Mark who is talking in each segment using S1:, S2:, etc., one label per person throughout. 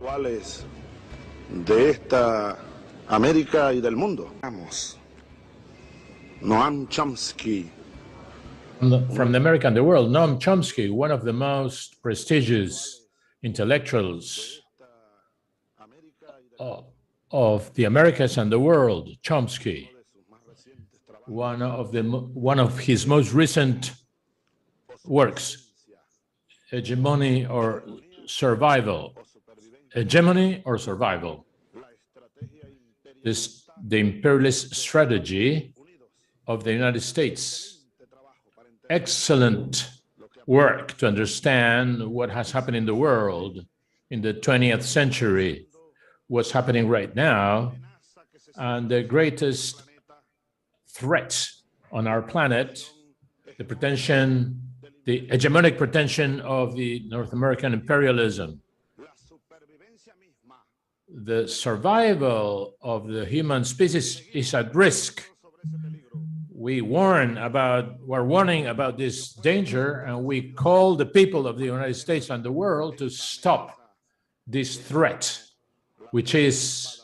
S1: intelectuales de esta América y del mundo. Noam Chomsky.
S2: From the America and the world, Noam Chomsky, one of the most prestigious intellectuals of the Americas and the world, Chomsky. One of his most recent works, Hegemony or Survival. Hegemony or Survival. The imperialist strategy of the United States. Excellent work to understand what has happened in the world in the 20th century, what's happening right now, and the greatest threat on our planet, the hegemonic pretension of the North American imperialism. The survival of the human species is at risk. We're warning about this danger, and we call the people of the United States and the world to stop this threat, which is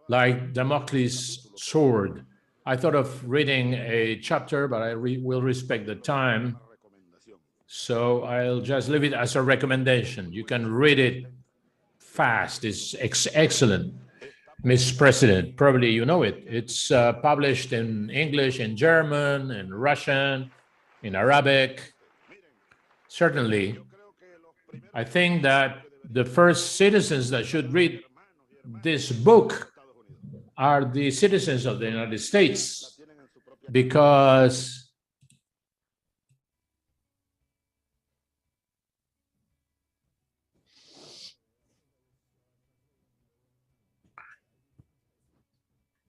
S2: like Damocles' sword. I thought of reading a chapter, but I will respect the time, so I'll just leave it as a recommendation. You can read it fast. It's excellent. Mr. President, probably you know it. It's published in English, in German, in Russian, in Arabic. Certainly, I think that the first citizens that should read this book are the citizens of the United States, because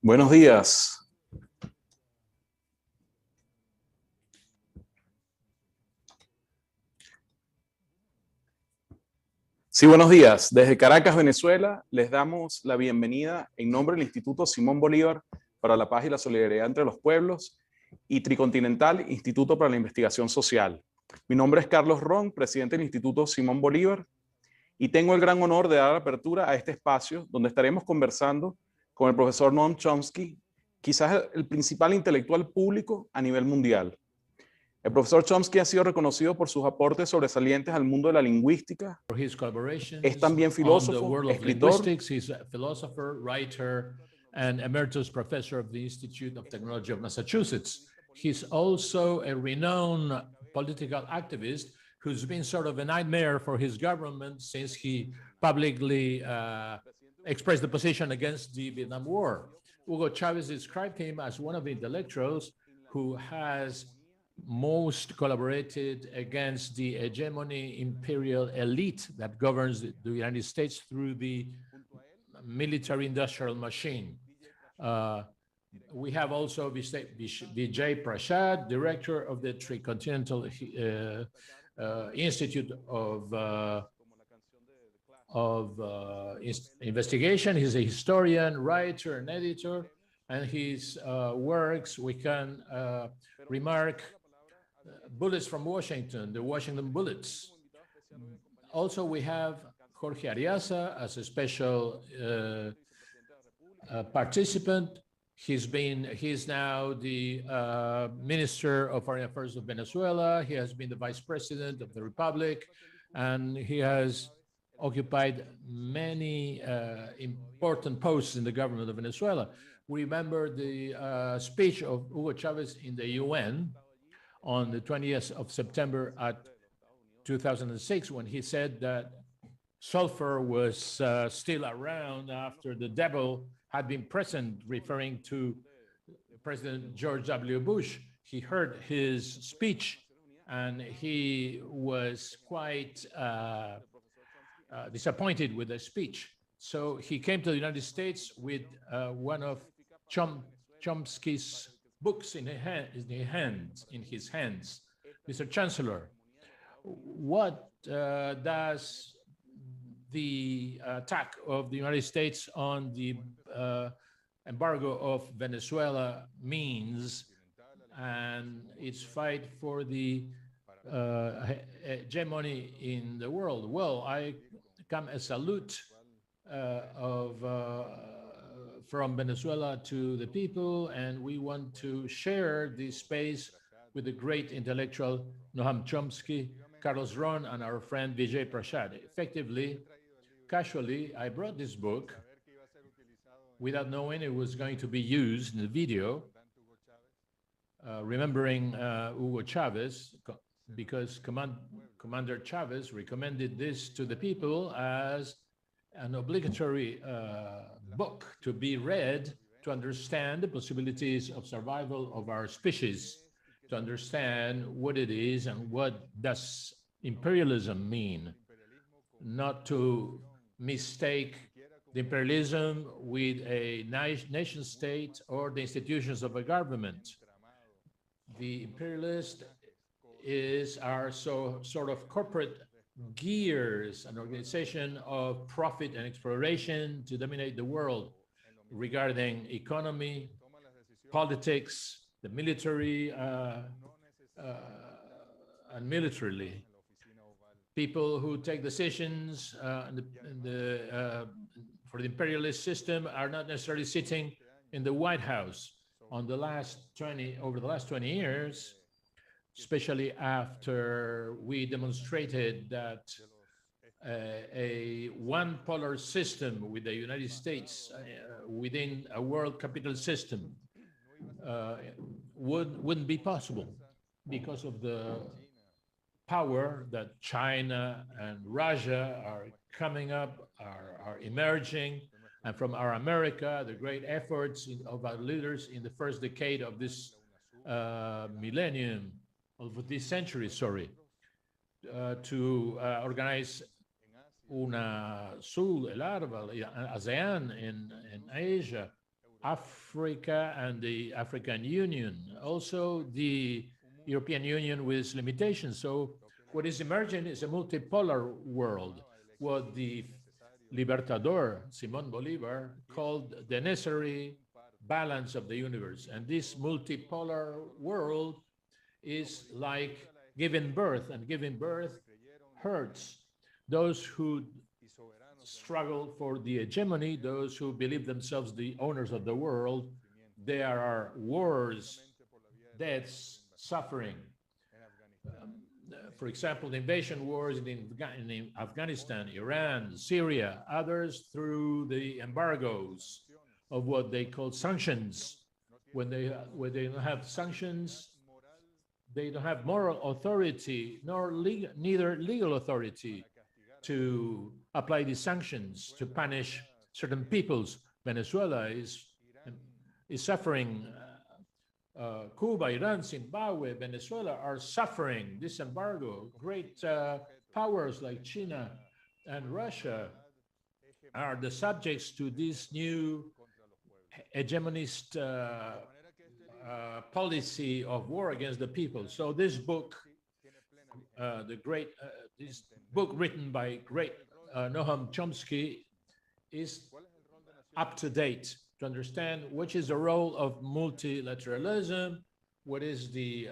S3: Buenos días. Sí, buenos días. Desde Caracas, Venezuela, les damos la bienvenida en nombre del Instituto Simón Bolívar para la Paz y la Solidaridad entre los Pueblos y Tricontinental Instituto para la Investigación Social. Mi nombre es Carlos Ron, presidente del Instituto Simón Bolívar, y tengo el gran honor de dar apertura a este espacio donde estaremos conversando con el profesor Noam Chomsky, quizás el principal intelectual público a nivel mundial. El profesor Chomsky ha sido reconocido por sus aportes sobresalientes al mundo de la lingüística. Es también filósofo, escritor,
S2: and emeritus professor of the Institute of Technology of Massachusetts. He's also a renowned political activist who's been sort of a nightmare for his government since he publicly expressed the position against the Vietnam War. Hugo Chavez described him as one of the intellectuals who has most collaborated against the hegemony imperial elite that governs the United States through the military-industrial machine. We have also Vijay Prashad, director of the Tricontinental Institute of Investigation. He's a historian, writer, and editor, and his works, we can remark Bullets from Washington, the Washington Bullets. Also, we have Jorge Ariaza as a special participant. He's now the Minister of Foreign Affairs of Venezuela. He has been the Vice President of the Republic, and he has occupied many important posts in the government of Venezuela. We remember the speech of Hugo Chavez in the UN on the 20th of September at 2006, when he said that sulfur was still around after the devil had been present, referring to President George W. Bush. He heard his speech and he was quite disappointed with the speech. So he came to the United States with one of Chomsky's books in his hands. Mr. Chancellor, what does the attack of the United States on the embargo of Venezuela means, and its fight for the hegemony in the world? Well, I come a salute from Venezuela to the people, and we want to share this space with the great intellectual Noam Chomsky, Carlos Ron, and our friend Vijay Prashad. Effectively, casually, I brought this book without knowing it was going to be used in the video, remembering Hugo Chavez, because Commander Chavez recommended this to the people as an obligatory book to be read to understand the possibilities of survival of our species, to understand what it is and what does imperialism mean, not to mistake the imperialism with a nation state or the institutions of a government. The imperialist is our sort of corporate gears, an organization of profit and exploration to dominate the world regarding economy, politics, the military, and militarily. People who take decisions for the imperialist system are not necessarily sitting in the White House. Over the last 20 years, especially after we demonstrated that a one-polar system with the United States within a world capital system wouldn't be possible because of the power that China and Russia are coming up, are emerging, and from our America, the great efforts of our leaders in the first decade of this millennium, of this century, sorry, to organize una Sul, el Árbol, ASEAN in Asia, Africa and the African Union, also the European Union with limitations. So what is emerging is a multipolar world, what the Libertador, Simón Bolívar, called the necessary balance of the universe. And this multipolar world is like giving birth, and giving birth hurts those who struggle for the hegemony, those who believe themselves the owners of the world. There are wars, deaths, suffering. For example, the invasion wars in Afghanistan, Iran, Syria, others through the embargoes of what they call sanctions. When they don't have sanctions, they don't have moral authority, neither legal authority to apply these sanctions, to punish certain peoples. Venezuela is suffering. Cuba, Iran, Zimbabwe, Venezuela are suffering this embargo. Great powers like China and Russia are the subjects to this new hegemonist policy of war against the people. So this book, this book written by great Noam Chomsky, is up to date to understand which is the role of multilateralism, what is the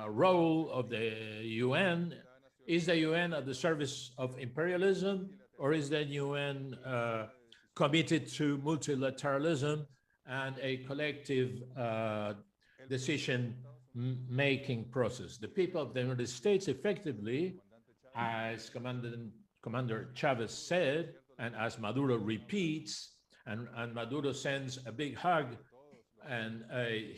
S2: role of the UN. Is the UN at the service of imperialism, or is the UN committed to multilateralism and a collective decision-making process? The people of the United States effectively, as Commander Chavez said, and as Maduro repeats, and Maduro sends a big hug and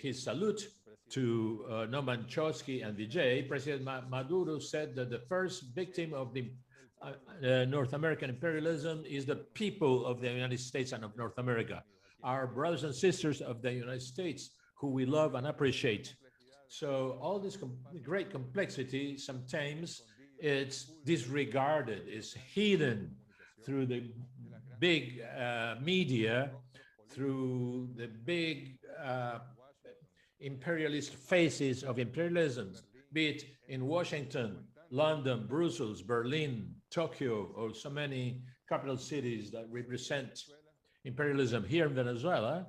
S2: his salute to Noam Chomsky and Vijay. President Maduro said that the first victim of the North American imperialism is the people of the United States and of North America, our brothers and sisters of the United States, who we love and appreciate. So all this great complexity, sometimes it's disregarded, it's hidden through the big media, through the big imperialist faces of imperialism, be it in Washington, London, Brussels, Berlin, Tokyo, or so many capital cities that represent imperialism. Here in Venezuela,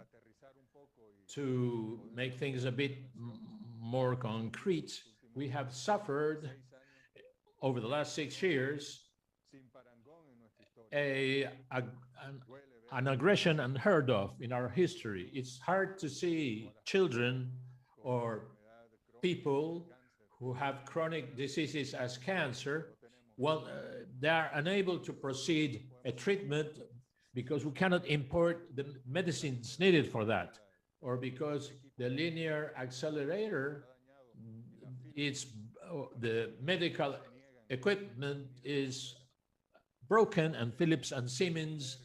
S2: to make things a bit more concrete, we have suffered over the last 6 years an aggression unheard of in our history. It's hard to see children or people who have chronic diseases as cancer. Well, they are unable to proceed a treatment because we cannot import the medicines needed for that, or because the linear accelerator, the medical equipment is broken, and Philips and Siemens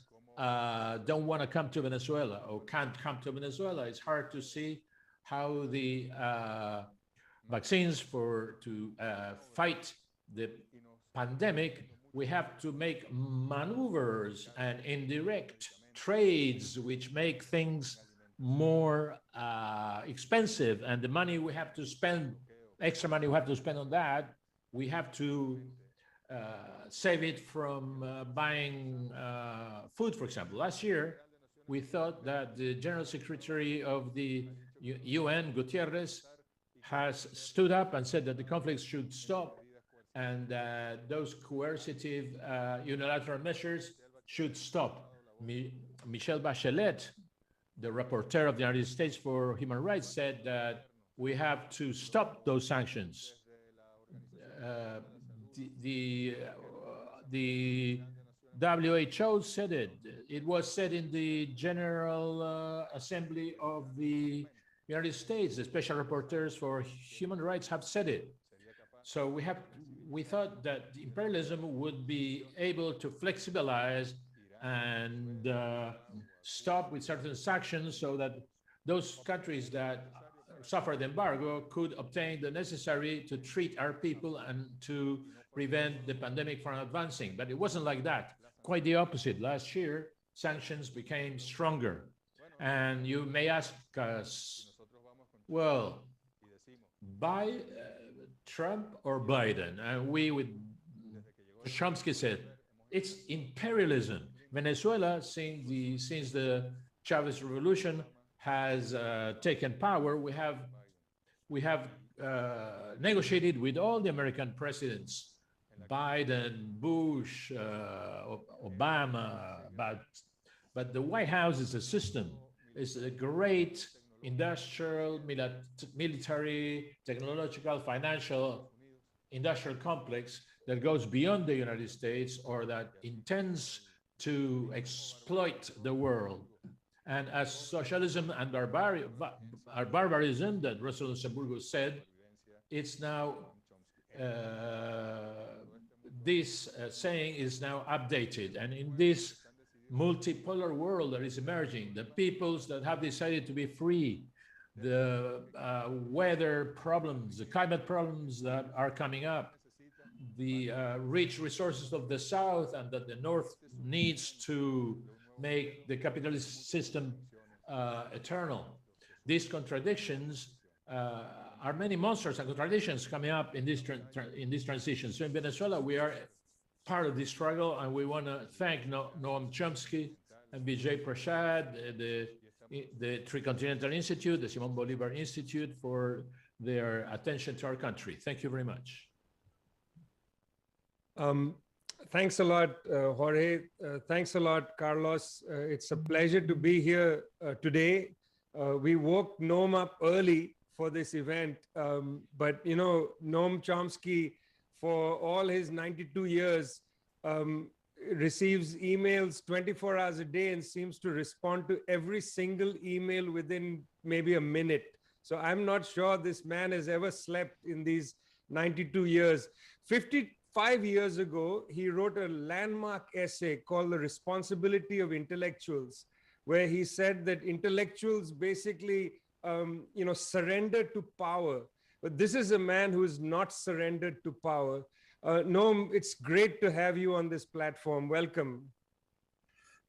S2: don't want to come to Venezuela or can't come to Venezuela. It's hard to see how the vaccines to fight the pandemic, we have to make maneuvers and indirect trades which make things more expensive, and the money we have to spend, extra money we have to spend on that, we have to save it from buying food, for example. Last year, we thought that the General Secretary of the UN, Gutierrez, has stood up and said that the conflicts should stop, and those coercive unilateral measures should stop. Michelle Bachelet, the rapporteur of the United States for human rights, said that we have to stop those sanctions. The WHO said it. It was said in the General Assembly of the United States. The special rapporteurs for human rights have said it. So we thought that imperialism would be able to flexibilize and stop with certain sanctions so that those countries that suffered the embargo could obtain the necessary to treat our people and to prevent the pandemic from advancing. But it wasn't like that. Quite the opposite. Last year, sanctions became stronger. And you may ask us, well, by Trump or Biden? And we, with Chomsky said, it's imperialism. Venezuela, since the Chavez Revolution has taken power, we have negotiated with all the American presidents, Biden, Bush, Obama, but the White House is a system. It's a great industrial, military, technological, financial, industrial complex that goes beyond the United States or that intends to exploit the world. And as socialism and barbarism, that Rosa Luxemburgo said, it's now, this saying is now updated. And in this multipolar world that is emerging, the peoples that have decided to be free, the weather problems, the climate problems that are coming up, the rich resources of the South, and that the North needs to make the capitalist system eternal. These contradictions are many monsters and contradictions coming up in this transition. So in Venezuela, we are part of this struggle, and we want to thank Noam Chomsky and Vijay Prashad, the Tricontinental Institute, the Simon Bolivar Institute, for their attention to our country. Thank you very much.
S4: Thanks a lot, Jorge. Thanks a lot, Carlos. It's a pleasure to be here today. We woke Noam up early for this event, but you know, Noam Chomsky, for all his 92 years, receives emails 24 hours a day and seems to respond to every single email within maybe a minute. So I'm not sure this man has ever slept in these 92 years. 55 years ago, he wrote a landmark essay called The Responsibility of Intellectuals, where he said that intellectuals basically, surrender to power. But this is a man who is not surrendered to power. Noam, it's great to have you on this platform. Welcome.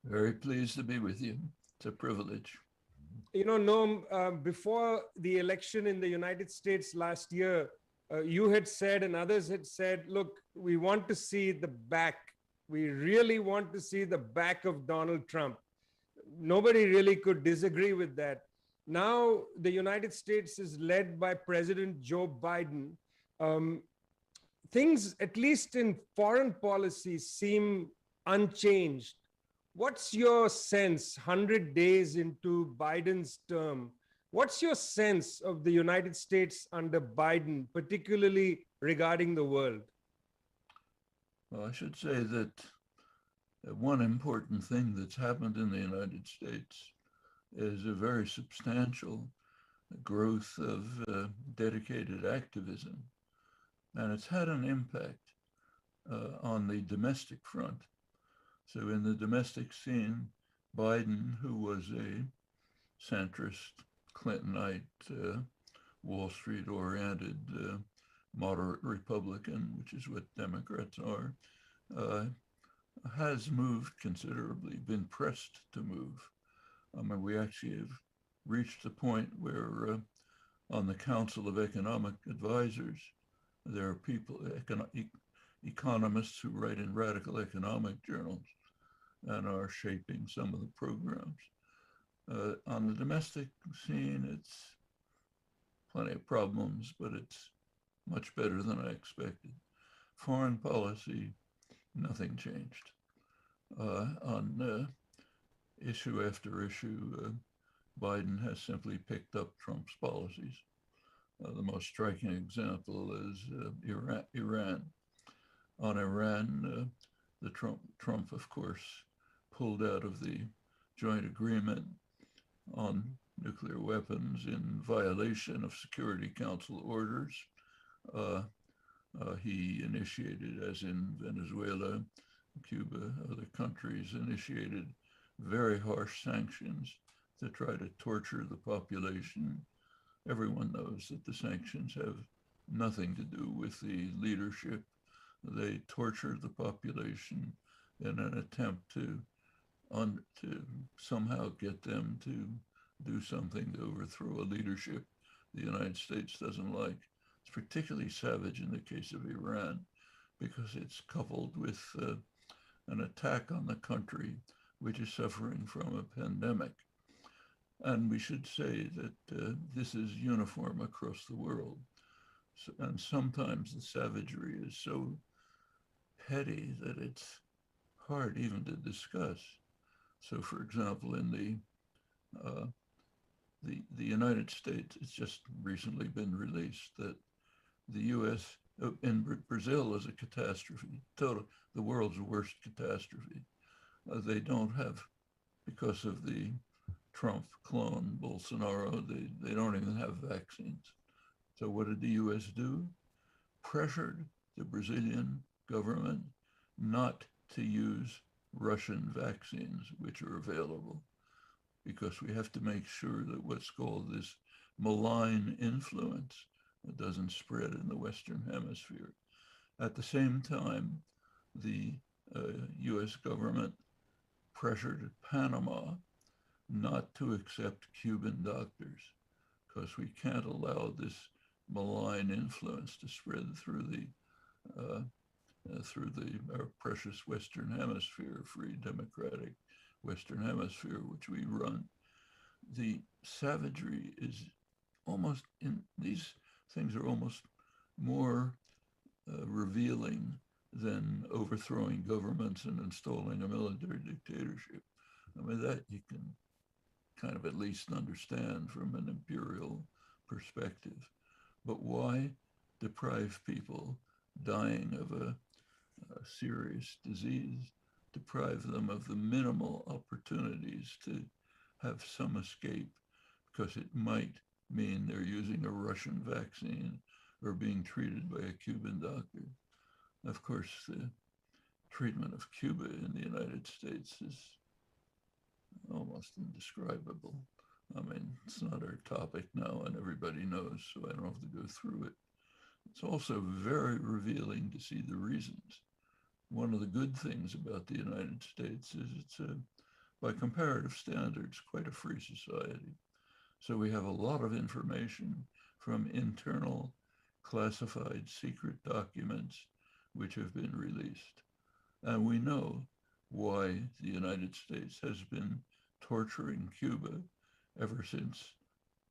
S5: Very pleased to be with you. It's a privilege.
S4: You know, Noam, before the election in the United States last year, you had said and others had said, look, we want to see the back. We really want to see the back of Donald Trump. Nobody really could disagree with that. Now, the United States is led by President Joe Biden. Things, at least in foreign policy, seem unchanged. What's your sense 100 days into Biden's term? What's your sense of the United States under Biden, particularly regarding the world?
S5: Well, I should say that one important thing that's happened in the United States is a very substantial growth of dedicated activism. And it's had an impact on the domestic front. So in the domestic scene, Biden, who was a centrist, Clintonite, Wall Street-oriented, moderate Republican, which is what Democrats are, has moved considerably, been pressed to move. I mean, we actually have reached the point where on the Council of Economic Advisors, there are people, economists who write in radical economic journals and are shaping some of the programs. On the domestic scene, it's plenty of problems, but it's much better than I expected. Foreign policy, nothing changed. On issue after issue, Biden has simply picked up Trump's policies. The most striking example is Iran. On Iran, Trump, of course, pulled out of the joint agreement on nuclear weapons in violation of Security Council orders. He initiated, as in Venezuela, Cuba, other countries, initiated very harsh sanctions to try to torture the population. Everyone knows that the sanctions have nothing to do with the leadership. They torture the population in an attempt to somehow get them to do something to overthrow a leadership the United States doesn't like. It's particularly savage in the case of Iran because it's coupled with an attack on the country which is suffering from a pandemic. And we should say that this is uniform across the world. So, and sometimes the savagery is so petty that it's hard even to discuss. So, for example, in the United States, it's just recently been released that the U.S. in Brazil is a catastrophe, total, the world's worst catastrophe. They don't have, because of the Trump clone, Bolsonaro, they don't even have vaccines. So what did the U.S. do? Pressured the Brazilian government not to use Russian vaccines, which are available, because we have to make sure that what's called this malign influence doesn't spread in the Western Hemisphere. At the same time, the U.S. government pressured Panama not to accept Cuban doctors, because we can't allow this malign influence to spread through our precious Western Hemisphere, free democratic Western Hemisphere, which we run. The savagery is almost, these things are almost more revealing than overthrowing governments and installing a military dictatorship. I mean, that you can kind of at least understand from an imperial perspective. But why deprive people dying of a serious disease, deprive them of the minimal opportunities to have some escape, because it might mean they're using a Russian vaccine or being treated by a Cuban doctor? Of course, the treatment of Cuba in the United States is almost indescribable. I mean, it's not our topic now, and everybody knows, so I don't have to go through it. It's also very revealing to see the reasons. One of the good things about the United States is it's, by comparative standards, quite a free society. So we have a lot of information from internal classified secret documents which have been released. And we know why the United States has been torturing Cuba ever since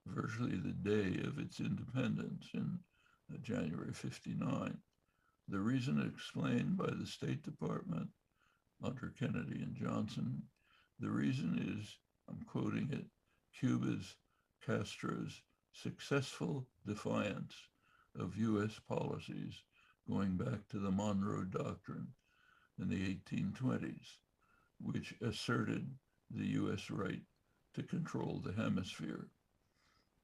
S5: virtually the day of its independence in January '59. The reason explained by the State Department under Kennedy and Johnson. The reason is, I'm quoting it, Cuba's, Castro's successful defiance of US policies going back to the Monroe Doctrine in the 1820s, which asserted the US right to control the hemisphere.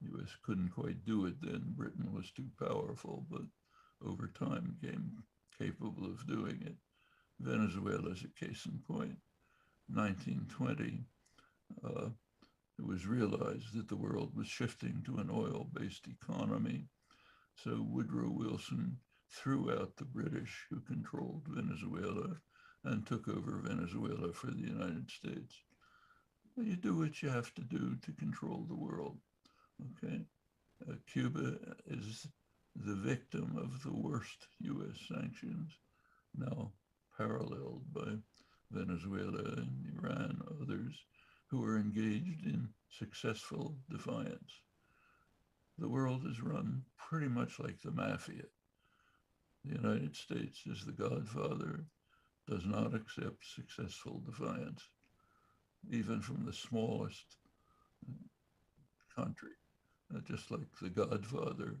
S5: The US couldn't quite do it then. Britain was too powerful, but over time became capable of doing it. Venezuela is a case in point. 1920, it was realized that the world was shifting to an oil-based economy. So Woodrow Wilson threw out the British, who controlled Venezuela, and took over Venezuela for the United States. You do what you have to do to control the world, okay? Cuba is the victim of the worst US sanctions, now paralleled by Venezuela and Iran, others who are engaged in successful defiance. The world is run pretty much like the mafia. The United States is the godfather, does not accept successful defiance, even from the smallest country. Just like the godfather,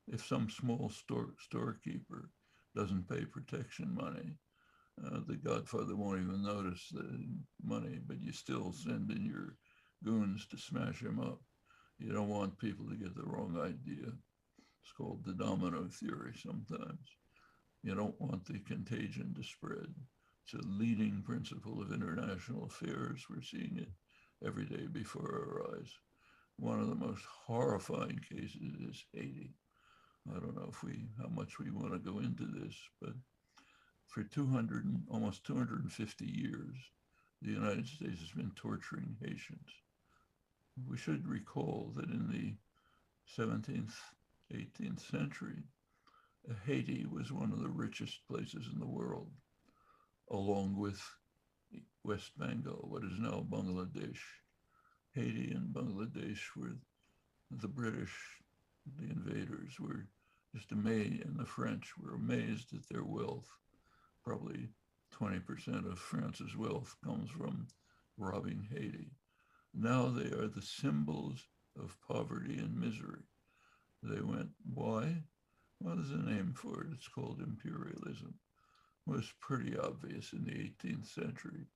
S5: if some small storekeeper doesn't pay protection money, the godfather won't even notice the money, but you still send in your goons to smash him up. You don't want people to get the wrong idea. It's called the domino theory sometimes. You don't want the contagion to spread. It's a leading principle of international affairs. We're seeing it every day before our eyes. One of the most horrifying cases is Haiti. I don't know how much we want to go into this, but for almost 250 years, the United States has been torturing Haitians. We should recall that in the 17th, 18th century, Haiti was one of the richest places in the world, along with West Bengal, what is now Bangladesh. Haiti and Bangladesh were the British, the invaders, were just amazed, and the French were amazed at their wealth. Probably 20% of France's wealth comes from robbing Haiti. Now they are the symbols of poverty and misery. They went, why? Well, there's a name for it. It's called imperialism. It was pretty obvious in the 18th century.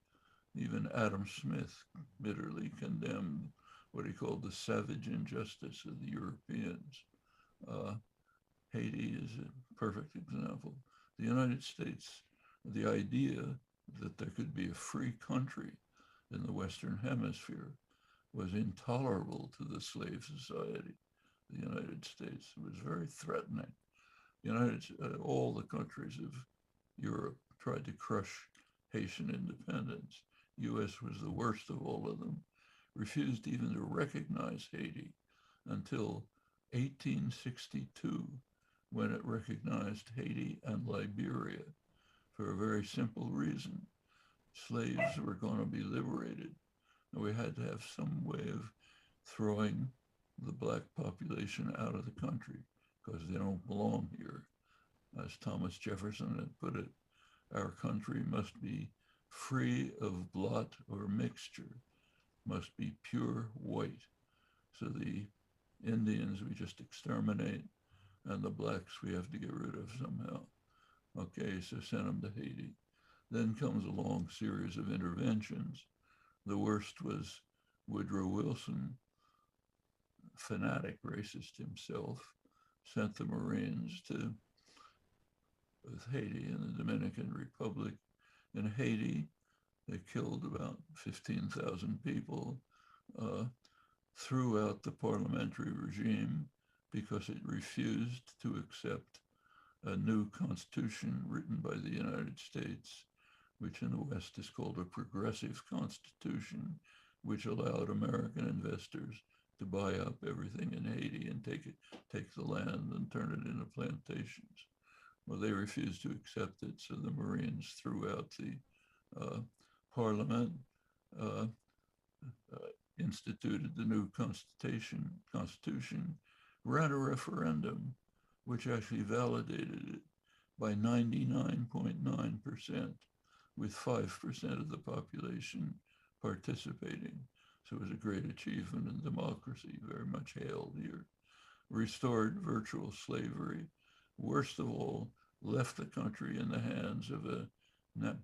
S5: Even Adam Smith bitterly condemned what he called the savage injustice of the Europeans. Haiti is a perfect example. The United States, the idea that there could be a free country in the Western Hemisphere was intolerable to the slave society. The United States was very threatening. All the countries of Europe tried to crush Haitian independence. US was the worst of all of them, refused even to recognize Haiti until 1862, when it recognized Haiti and Liberia for a very simple reason. Slaves were going to be liberated, and we had to have some way of throwing the Black population out of the country because they don't belong here. As Thomas Jefferson had put it, our country must be free of blot or mixture, must be pure white. So the Indians we just exterminate, and the blacks we have to get rid of somehow. Okay, so send them to Haiti. Then comes a long series of interventions. The worst was Woodrow Wilson, fanatic racist himself, sent the Marines to Haiti and the Dominican Republic. In Haiti, they killed about 15,000 people, threw out the parliamentary regime because it refused to accept a new constitution written by the United States, which in the West is called a progressive constitution, which allowed American investors to buy up everything in Haiti and take the land and turn it into plantations. Well, they refused to accept it, so the Marines threw out the parliament, instituted the new constitution, ran a referendum, which actually validated it by 99.9%. with 5% of the population participating. So it was a great achievement in democracy, very much hailed here. Restored virtual slavery. Worst of all, left the country in the hands of a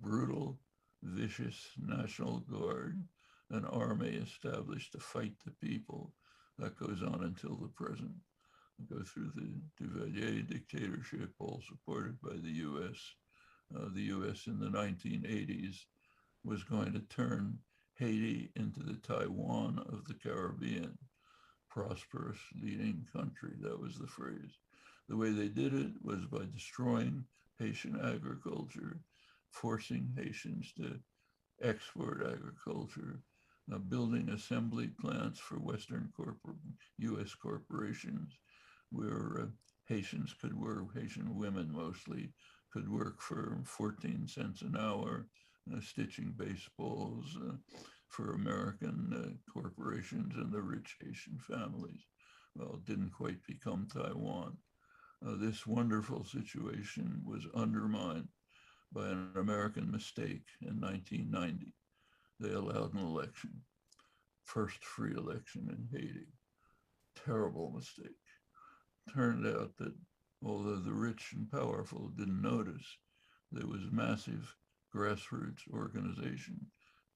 S5: brutal, vicious National Guard, an army established to fight the people. That goes on until the present. We go through the Duvalier dictatorship, all supported by the U.S. The U.S. in the 1980s was going to turn Haiti into the Taiwan of the Caribbean. Prosperous, leading country, that was the phrase. The way they did it was by destroying Haitian agriculture, forcing Haitians to export agriculture, building assembly plants for U.S. corporations where Haitians could work, Haitian women mostly, could work for 14 cents an hour, stitching baseballs for American corporations and the rich Haitian families. Well, it didn't quite become Taiwan. This wonderful situation was undermined by an American mistake in 1990. They allowed an election, first free election in Haiti. Terrible mistake. Turned out that although the rich and powerful didn't notice, there was massive grassroots organization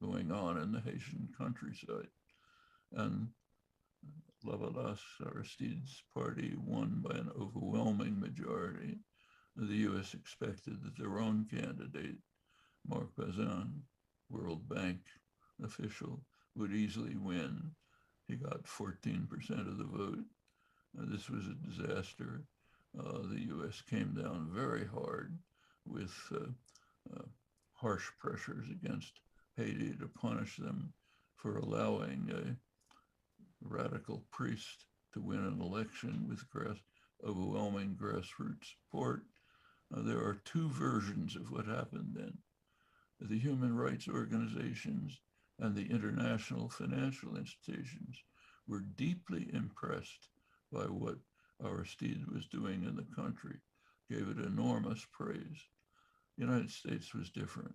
S5: going on in the Haitian countryside. And Lavalas, Aristide's party, won by an overwhelming majority. The U.S. expected that their own candidate, Marc Bazin, World Bank official, would easily win. He got 14% of the vote. This was a disaster. The U.S. came down very hard with harsh pressures against Haiti to punish them for allowing a radical priest to win an election with overwhelming grassroots support. There are two versions of what happened then. The human rights organizations and the international financial institutions were deeply impressed by what Aristide was doing in the country, gave it enormous praise. The United States was different.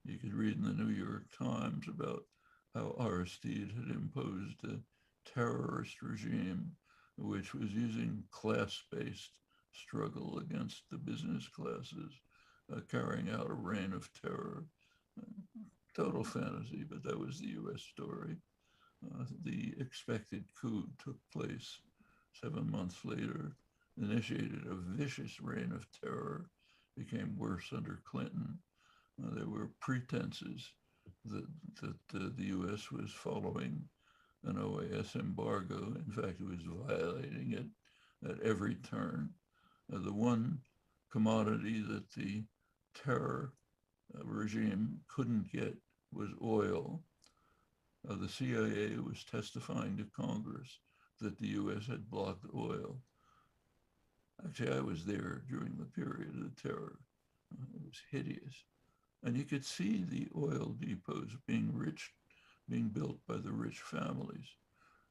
S5: You could read in the New York Times about how Aristide had imposed a terrorist regime which was using class-based struggle against the business classes, carrying out a reign of terror. Total fantasy, but that was the US story. The expected coup took place 7 months later, initiated a vicious reign of terror, became worse under Clinton. There were pretenses that the US was following an OAS embargo. In fact, it was violating it at every turn. The one commodity that the terror regime couldn't get was oil. The CIA was testifying to Congress that the US had blocked oil. Actually, I was there during the period of the terror. It was hideous. And you could see the oil depots being built by the rich families.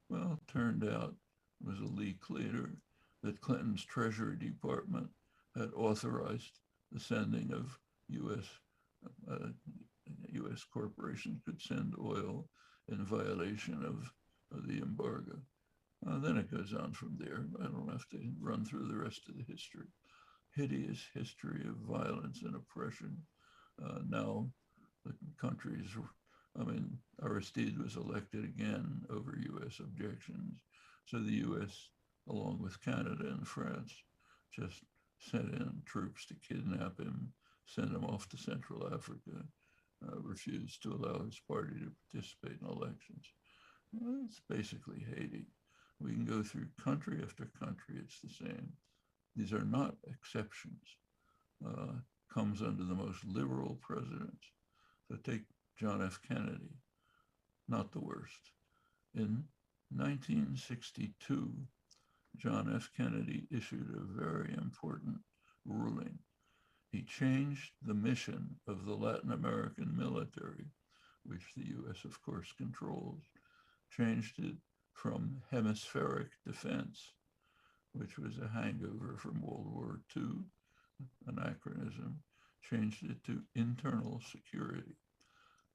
S5: Well, it turned out, it was a leak later, that Clinton's Treasury Department had authorized the sending of U.S. corporations could send oil in violation of the embargo. Then it goes on from there. I don't have to run through the rest of the history. Hideous history of violence and oppression. Now the countries, Aristide was elected again over U.S. objections. So the U.S., along with Canada and France, just sent in troops to kidnap him, send him off to Central Africa, refused to allow his party to participate in elections. Well, it's basically Haiti. We can go through country after country, it's the same. These are not exceptions. Comes under the most liberal presidents. So take John F. Kennedy, not the worst. In 1962, John F. Kennedy issued a very important ruling. He changed the mission of the Latin American military, which the US, of course, controls, changed it from hemispheric defense, which was a hangover from World War II, anachronism, changed it to internal security.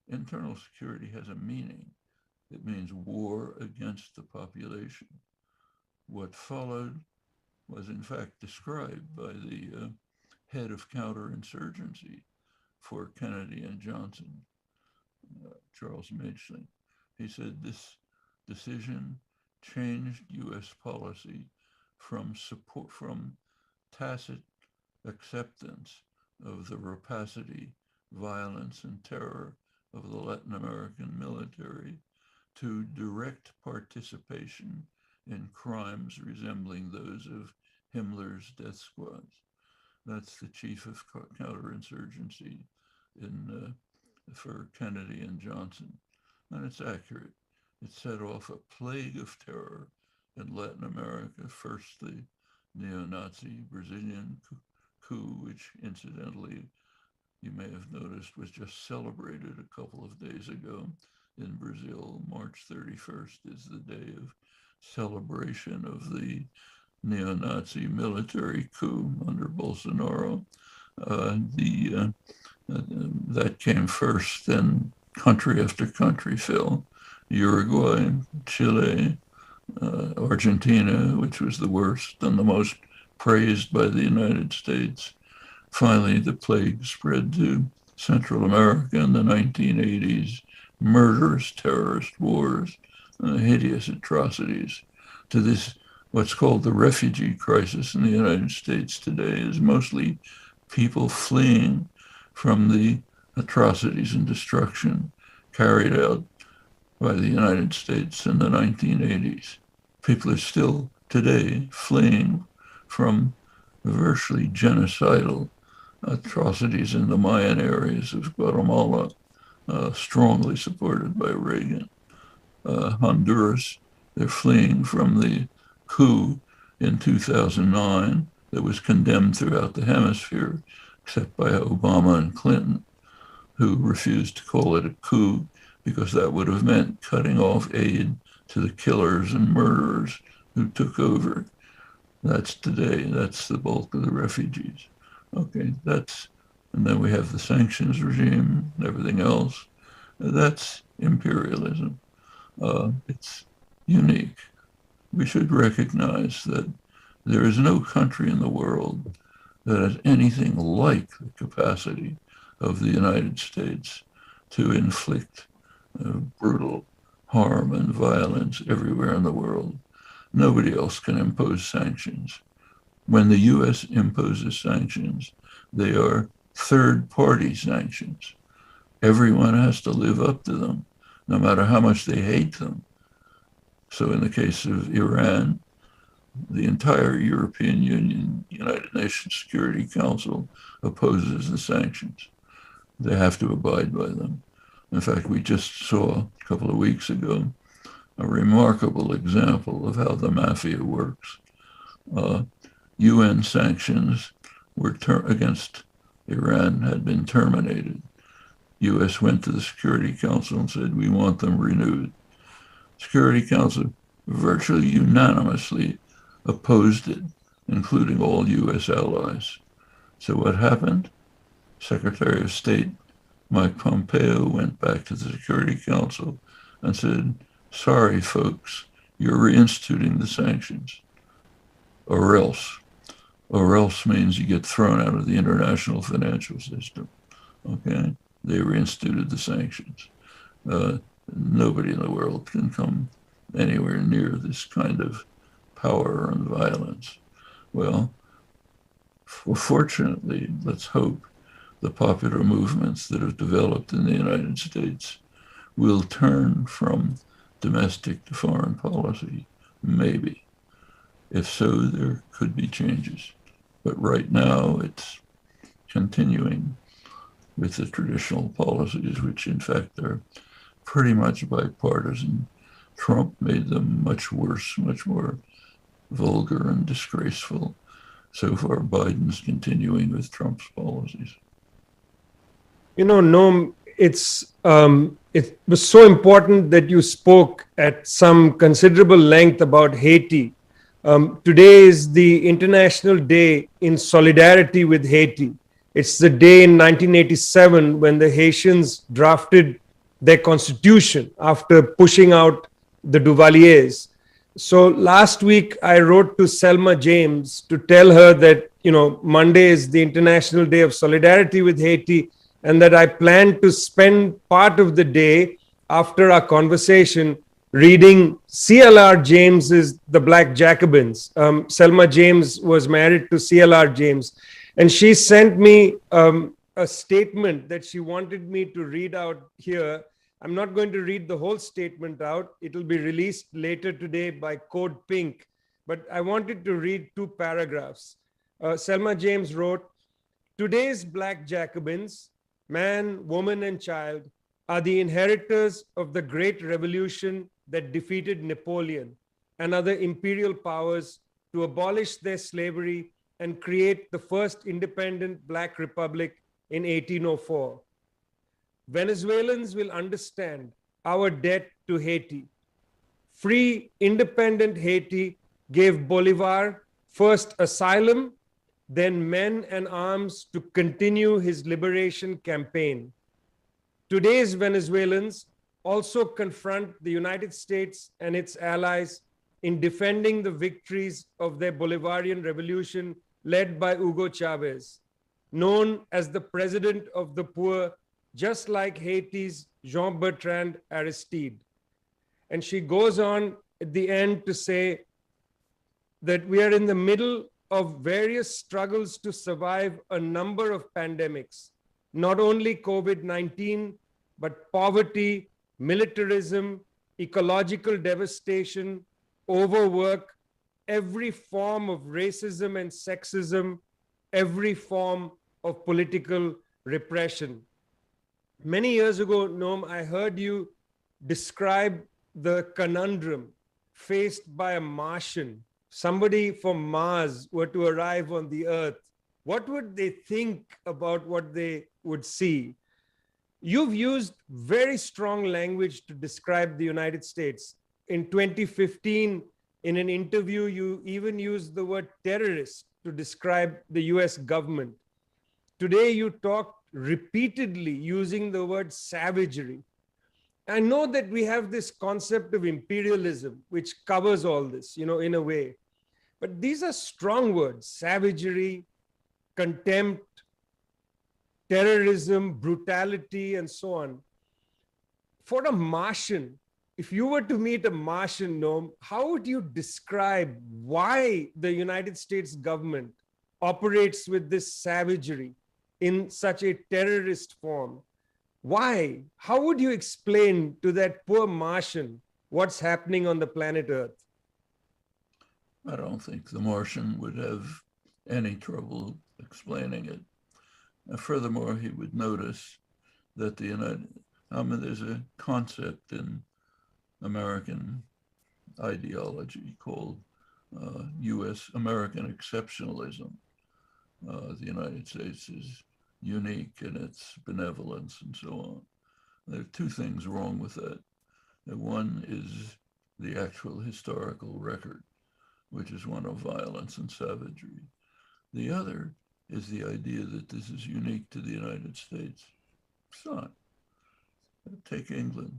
S5: Internal security has a meaning. It means war against the population. What followed was in fact described by the head of counterinsurgency for Kennedy and Johnson, Charles Maitland. He said this decision changed U.S. policy from tacit acceptance of the rapacity, violence, and terror of the Latin American military to direct participation in crimes resembling those of Himmler's death squads. That's the chief of counterinsurgency for Kennedy and Johnson. And it's accurate. It set off a plague of terror in Latin America, first the neo-Nazi Brazilian coup, which incidentally, you may have noticed, was just celebrated a couple of days ago in Brazil. March 31st is the day of celebration of the neo-Nazi military coup under Bolsonaro. That came first, then country after country fell. Uruguay, Chile, Argentina, which was the worst and the most praised by the United States. Finally, the plague spread to Central America in the 1980s, murderous terrorist wars, hideous atrocities. To this, what's called the refugee crisis in the United States today is mostly people fleeing from the atrocities and destruction carried out by the United States in the 1980s. People are still today fleeing from virtually genocidal atrocities in the Mayan areas of Guatemala, strongly supported by Reagan. Honduras, they're fleeing from the coup in 2009 that was condemned throughout the hemisphere, except by Obama and Clinton, who refused to call it a coup because that would have meant cutting off aid to the killers and murderers who took over. That's today. That's the bulk of the refugees. Okay, and then we have the sanctions regime and everything else. That's imperialism. It's unique. We should recognize that there is no country in the world that has anything like the capacity of the United States to inflict brutal harm and violence everywhere in the world. Nobody else can impose sanctions. When the U.S. imposes sanctions, they are third-party sanctions. Everyone has to live up to them, no matter how much they hate them. So in the case of Iran, the entire European Union, United Nations Security Council opposes the sanctions. They have to abide by them. In fact, we just saw a couple of weeks ago a remarkable example of how the mafia works. UN sanctions were against Iran had been terminated. U.S. went to the Security Council and said, we want them renewed. Security Council virtually unanimously opposed it, including all U.S. allies. So what happened? Secretary of State Mike Pompeo went back to the Security Council and said, sorry, folks, you're reinstituting the sanctions, or else. Or else means you get thrown out of the international financial system. Okay? They reinstituted the sanctions. Nobody in the world can come anywhere near this kind of power and violence. Well, fortunately, let's hope the popular movements that have developed in the United States will turn from domestic to foreign policy, maybe. If so, there could be changes. But right now, it's continuing with the traditional policies, which in fact are pretty much bipartisan. Trump made them much worse, much more vulgar and disgraceful. So far, Biden's continuing with Trump's policies.
S4: You know, Noam, it was so important that you spoke at some considerable length about Haiti. Today is the International Day in solidarity with Haiti. It's the day in 1987 when the Haitians drafted their constitution after pushing out the Duvaliers. So last week I wrote to Selma James to tell her that, Monday is the International Day of Solidarity with Haiti, and that I plan to spend part of the day after our conversation reading C.L.R. James's The Black Jacobins. Selma James was married to C.L.R. James, and she sent me a statement that she wanted me to read out here. I'm not going to read the whole statement out. It'll be released later today by Code Pink, but I wanted to read 2 paragraphs. Selma James wrote, "Today's Black Jacobins, man, woman, and child, are the inheritors of the great revolution that defeated Napoleon and other imperial powers to abolish their slavery and create the first independent Black republic in 1804. Venezuelans will understand our debt to Haiti. Free, independent Haiti gave Bolivar first asylum, then men and arms to continue his liberation campaign. Today's Venezuelans also confront the United States and its allies in defending the victories of their Bolivarian revolution led by Hugo Chavez, known as the president of the poor, just like Haiti's Jean-Bertrand Aristide." And she goes on at the end to say that we are in the middle of various struggles to survive a number of pandemics, not only COVID-19, but poverty, militarism, ecological devastation, overwork, every form of racism and sexism, every form of political repression. Many years ago, Noam, I heard you describe the conundrum faced by a Martian. Somebody from Mars were to arrive on the Earth. What would they think about what they would see? You've used very strong language to describe the United States. In 2015, in an interview, you even used the word terrorist to describe the US government. Today, you talked repeatedly using the word savagery. I know that we have this concept of imperialism, which covers all this, in a way. But these are strong words: savagery, contempt, terrorism, brutality, and so on. For a Martian, if you were to meet a Martian, Noam, how would you describe why the United States government operates with this savagery in such a terrorist form? Why? How would you explain to that poor Martian what's happening on the planet Earth?
S5: I don't think the Martian would have any trouble explaining it. Furthermore, he would notice that there's a concept in American ideology called U.S. American exceptionalism. The United States is unique in its benevolence and so on. There are 2 things wrong with that. One is the actual historical record, which is one of violence and savagery. The other is the idea that this is unique to the United States. It's not. Take England.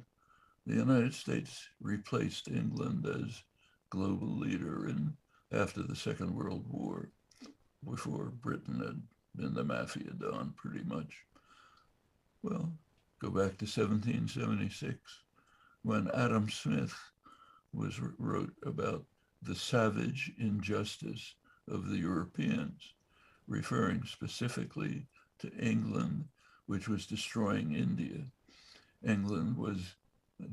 S5: The United States replaced England as global leader after the Second World War, before Britain had been the mafia don, pretty much. Well, go back to 1776, when Adam Smith wrote about the savage injustice of the Europeans, referring specifically to England, which was destroying India. England was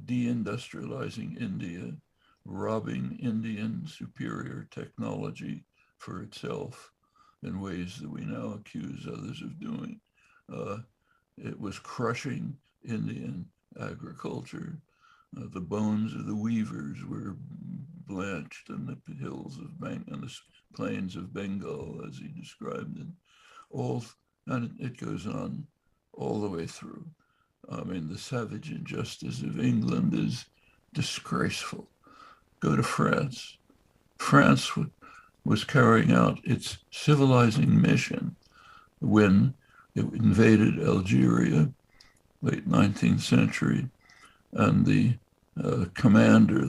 S5: deindustrializing India, robbing Indian superior technology for itself in ways that we now accuse others of doing. It was crushing Indian agriculture. The bones of the weavers were blanched in the hills of and the plains of Bengal, as he described it. And it goes on all the way through. I mean, the savage injustice of England is disgraceful. Go to France. France was carrying out its civilizing mission when It invaded Algeria, late 19th century, and the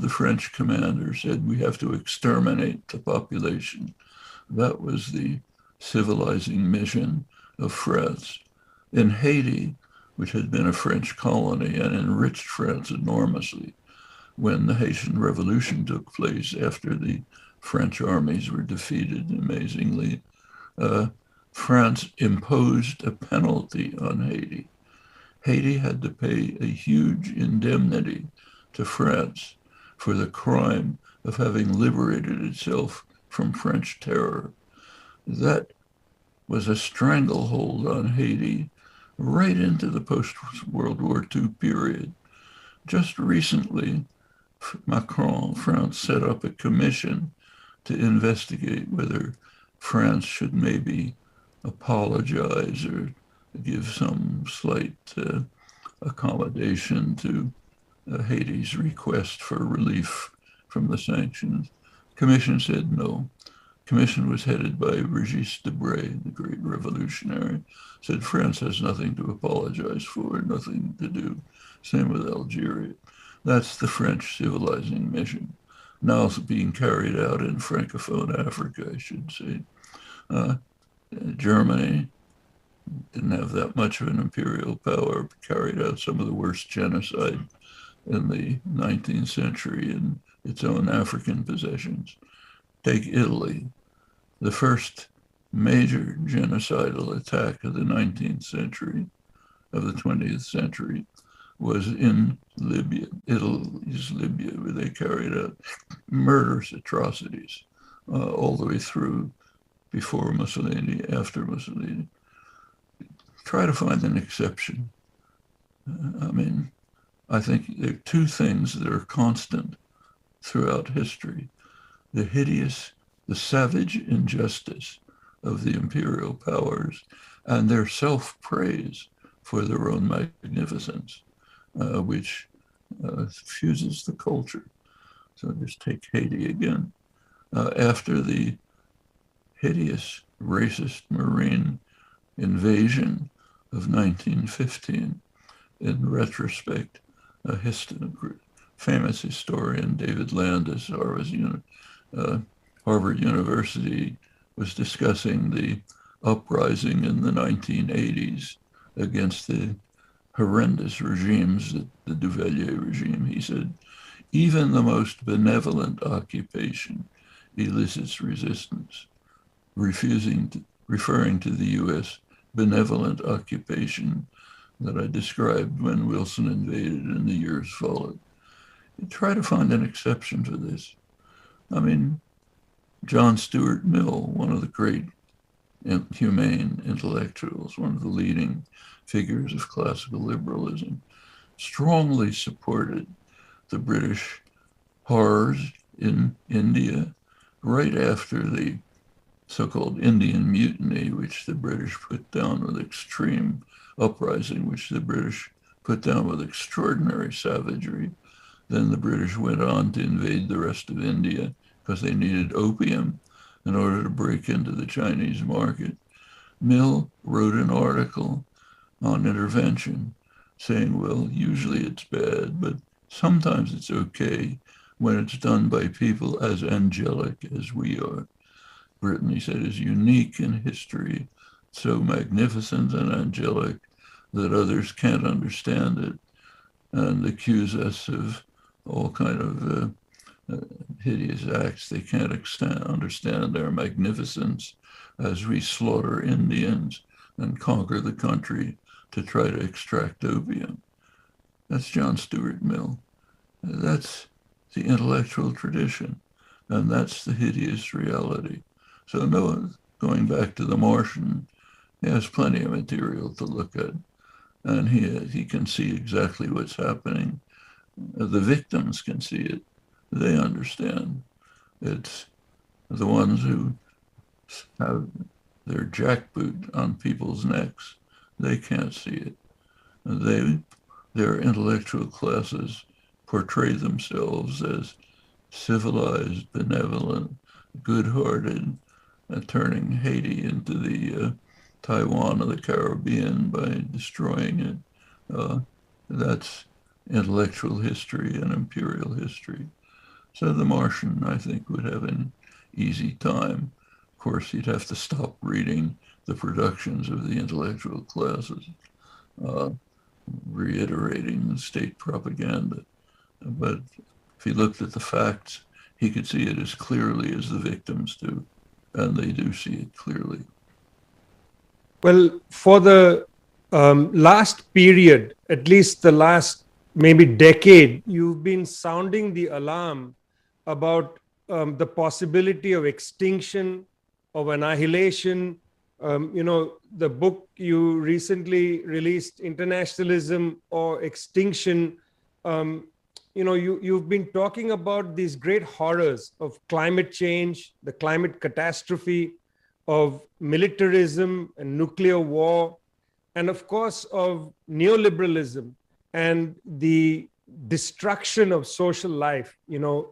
S5: French commander said, we have to exterminate the population. That was the civilizing mission of France. In Haiti, which had been a French colony and enriched France enormously, when the Haitian Revolution took place after the French armies were defeated amazingly, France imposed a penalty on Haiti. Haiti had to pay a huge indemnity to France for the crime of having liberated itself from French terror. That was a stranglehold on Haiti right into the post-World War II period. Just recently, France set up a commission to investigate whether France should maybe apologize or give some slight accommodation to Haiti's request for relief from the sanctions. Commission said no. Commission was headed by Régis Debray, the great revolutionary, said France has nothing to apologize for, nothing to do. Same with Algeria. That's the French civilizing mission. Now it's being carried out in Francophone Africa, I should say. Germany didn't have that much of an imperial power, but carried out some of the worst genocide in the 19th century in its own African possessions. Take Italy. The first major genocidal attack of the 19th century, of the 20th century, was in Libya, Italy's Libya, where they carried out murderous atrocities all the way through before Mussolini, after Mussolini. Try to find an exception. I think there are two things that are constant throughout history: the savage injustice of the imperial powers and their self-praise for their own magnificence, which fuses the culture. So just take Haiti again. After the hideous racist Marine invasion of 1915, in retrospect, a famous historian, David Landis, Harvard University, was discussing the uprising in the 1980s against the horrendous regimes, the Duvalier regime. He said, even the most benevolent occupation elicits resistance, referring to the US benevolent occupation that I described when Wilson invaded and the years followed. You try to find an exception for this. John Stuart Mill, one of the great humane intellectuals, one of the leading figures of classical liberalism, strongly supported the British horrors in India right after the so-called Indian Mutiny, which the British put down with extreme uprising, which the British put down with extraordinary savagery. Then the British went on to invade the rest of India because they needed opium in order to break into the Chinese market. Mill wrote an article on intervention saying, well, usually it's bad, but sometimes it's okay when it's done by people as angelic as we are. Britain, he said, is unique in history, so magnificent and angelic that others can't understand it and accuse us of all kind of hideous acts. They can't understand our magnificence as we slaughter Indians and conquer the country to try to extract opium. That's John Stuart Mill. That's the intellectual tradition, and that's the hideous reality. So Noah, going back to The Martian, he has plenty of material to look at, and he can see exactly what's happening. The victims can see it. They understand. It's the ones who have their jackboot on people's necks. They can't see it. Their intellectual classes portray themselves as civilized, benevolent, good-hearted, turning Haiti into the Taiwan or the Caribbean by destroying it. That's intellectual history and imperial history. So the Martian, I think, would have an easy time. Of course, he'd have to stop reading the productions of the intellectual classes, reiterating state propaganda. But if he looked at the facts, he could see it as clearly as the victims do, and they do see it clearly.
S4: Well, for the last period, at least the last maybe decade, you've been sounding the alarm about the possibility of extinction, of annihilation. The book you recently released, Internationalism or Extinction, you've been talking about these great horrors of climate change, the climate catastrophe, of militarism and nuclear war, and of course of neoliberalism and the destruction of social life,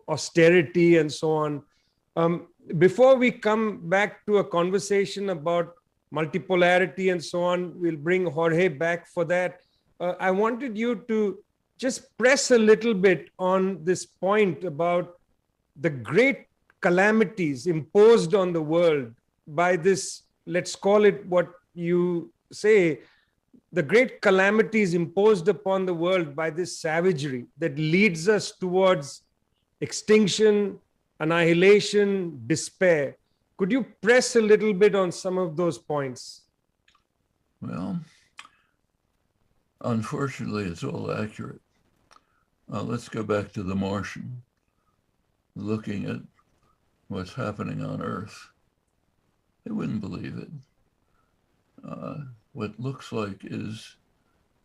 S4: austerity and so on. Before we come back to a conversation about multipolarity and so on, we'll bring Jorge back for that. I wanted you to just press a little bit on this point about the great calamities imposed on the world by this, let's call it what you say, the great calamities imposed upon the world by this savagery that leads us towards extinction, annihilation, despair. Could you press a little bit on some of those points?
S5: Well, unfortunately, it's all accurate. Let's go back to the Martian, looking at what's happening on Earth. They wouldn't believe it. What looks like is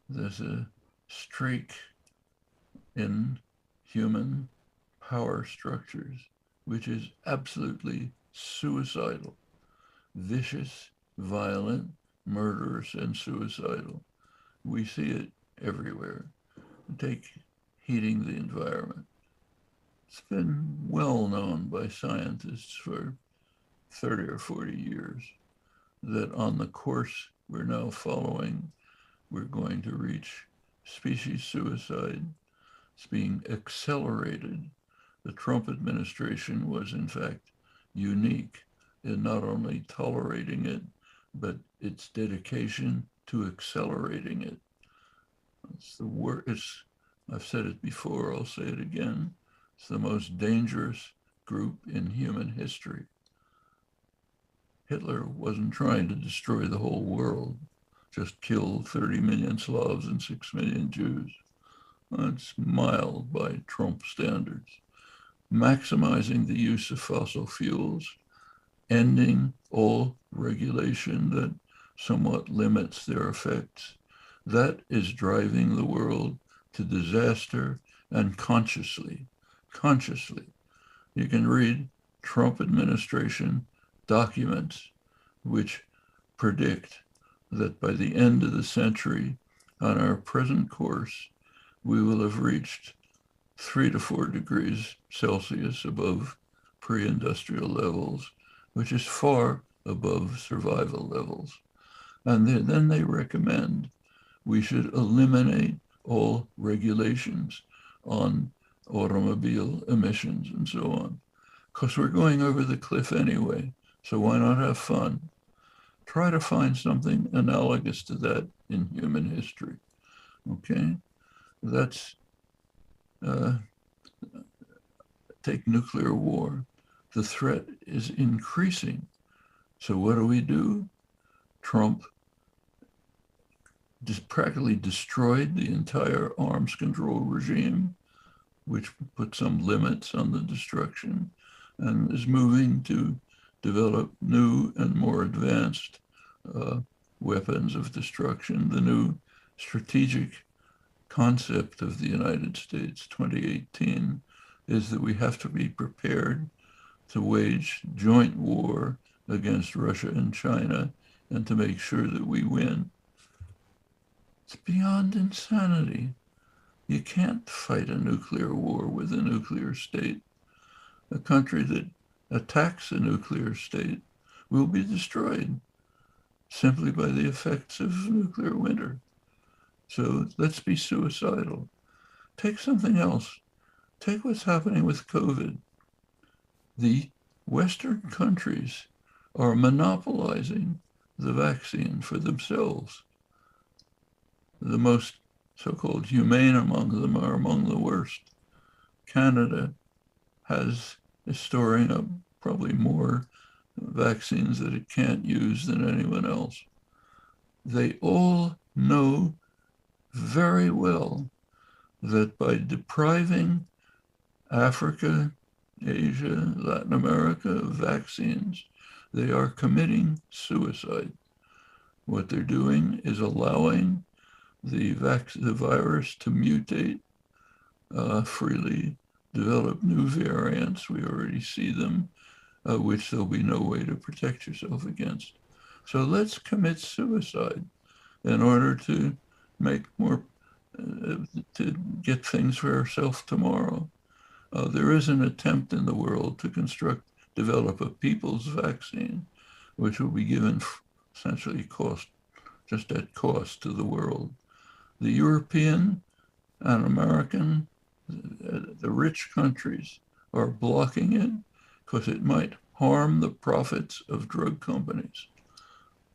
S5: there's a streak in human power structures which is absolutely suicidal, vicious, violent, murderous, and suicidal. We see it everywhere. Take heating the environment. It's been well known by scientists for 30 or 40 years that on the course we're now following, we're going to reach species suicide. It's being accelerated. The Trump administration was in fact unique in not only tolerating it, but its dedication to accelerating it. It's the worst. I've said it before, I'll say it again. It's the most dangerous group in human history. Hitler wasn't trying to destroy the whole world, just kill 30 million Slavs and 6 million Jews. That's mild by Trump standards. Maximizing the use of fossil fuels, ending all regulation that somewhat limits their effects. That is driving the world to disaster, and consciously. You can read Trump administration documents which predict that by the end of the century, on our present course, we will have reached 3 to 4 degrees Celsius above pre-industrial levels, which is far above survival levels. And then they recommend we should eliminate all regulations on automobile emissions and so on, because we're going over the cliff anyway. So why not have fun? Try to find something analogous to that in human history. Okay, that's take nuclear war. The threat is increasing. So what do? Trump just practically destroyed the entire arms control regime, which put some limits on the destruction, and is moving to develop new and more advanced weapons of destruction. The new strategic concept of the United States 2018 is that we have to be prepared to wage joint war against Russia and China and to make sure that we win. It's beyond insanity. You can't fight a nuclear war with a nuclear state. A country that attacks a nuclear state will be destroyed. simply by the effects of nuclear winter. So let's be suicidal. Take something else. Take what's happening with COVID. The Western countries are monopolizing the vaccine for themselves. The most so-called humane among them are among the worst. Canada is storing up probably more vaccines that it can't use than anyone else. They all know very well that by depriving Africa, Asia, Latin America of vaccines, they are committing suicide. What they're doing is allowing the virus to mutate, freely develop new variants. We already see them, which there'll be no way to protect yourself against. So let's commit suicide in order to make more, to get things for ourselves tomorrow. There is an attempt in the world to develop a people's vaccine, which will be given essentially just at cost to the world. The European and American, the rich countries are blocking it because it might harm the profits of drug companies.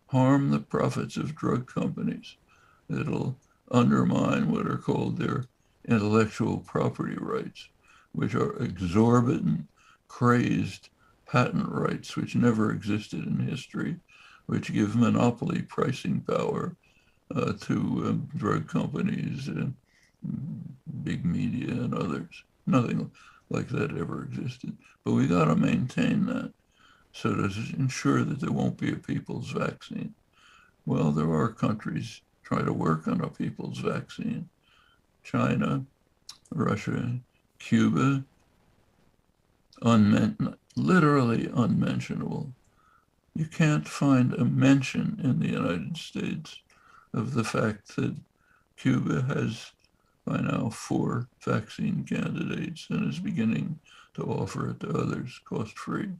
S5: Harm the profits of drug companies. It'll undermine what are called their intellectual property rights, which are exorbitant, crazed patent rights which never existed in history, which give monopoly pricing power to drug companies, big media and others. Nothing like that ever existed. But we got to maintain that so to ensure that there won't be a people's vaccine. Well, there are countries try to work on a people's vaccine. China, Russia, Cuba, literally unmentionable. You can't find a mention in the United States of the fact that Cuba has by now 4 vaccine candidates and is beginning to offer it to others cost-free.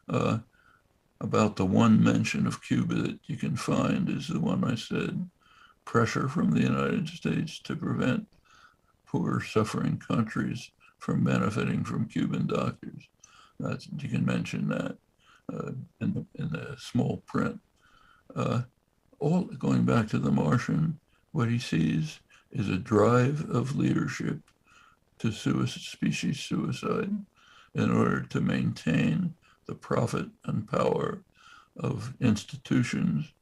S5: About the one mention of Cuba that you can find is the one I said, pressure from the United States to prevent poor suffering countries from benefiting from Cuban doctors. You can mention that in the small print. All going back to the Martian, what he sees is a drive of leadership to species suicide in order to maintain the profit and power of institutions,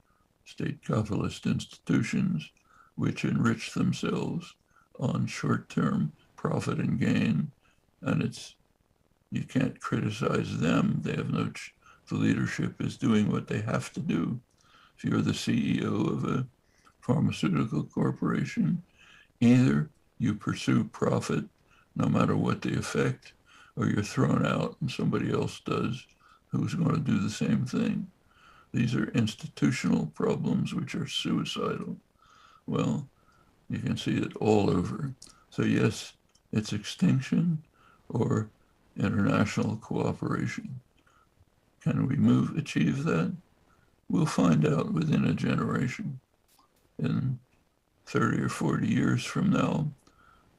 S5: state capitalist institutions, which enrich themselves on short-term profit and gain. And you can't criticize them. They have the leadership is doing what they have to do. If you're the CEO of a pharmaceutical corporation, either you pursue profit no matter what the effect, or you're thrown out and somebody else does who's going to do the same thing. These are institutional problems which are suicidal. Well, you can see it all over. So yes, it's extinction or international cooperation. Can we achieve that? We'll find out within a generation. In 30 or 40 years from now,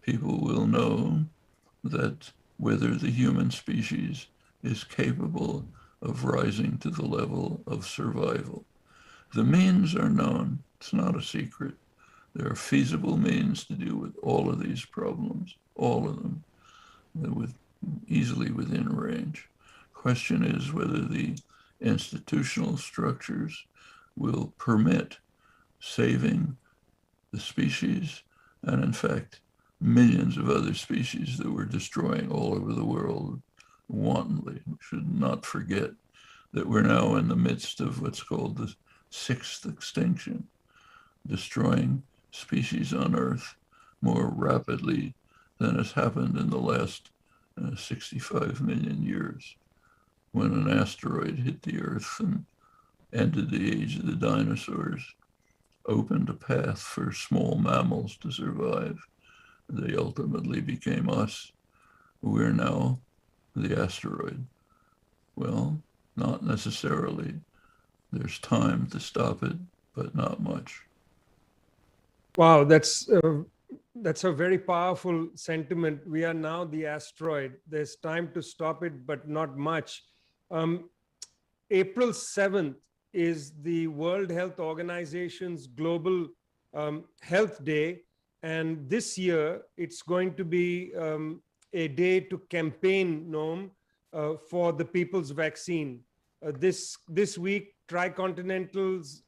S5: people will know that whether the human species is capable of rising to the level of survival. The means are known. It's not a secret. There are feasible means to deal with all of these problems, all of them, easily within range. Question is whether the institutional structures will permit saving the species and, in fact, millions of other species that we're destroying all over the world wantonly. We should not forget that we're now in the midst of what's called the 6th extinction, destroying species on Earth more rapidly than has happened in the last 65 million years, when an asteroid hit the Earth and ended the age of the dinosaurs, opened a path for small mammals to survive. They ultimately became us. We're now the asteroid. Well, not necessarily. there's time to stop it, but not much.
S4: Wow, that's a very powerful sentiment. We are now the asteroid. There's time to stop it, but not much. April 7th is the World Health Organization's Global Health Day. And this year, it's going to be a day to campaign, Noam, for the people's vaccine. This week, Tricontinental's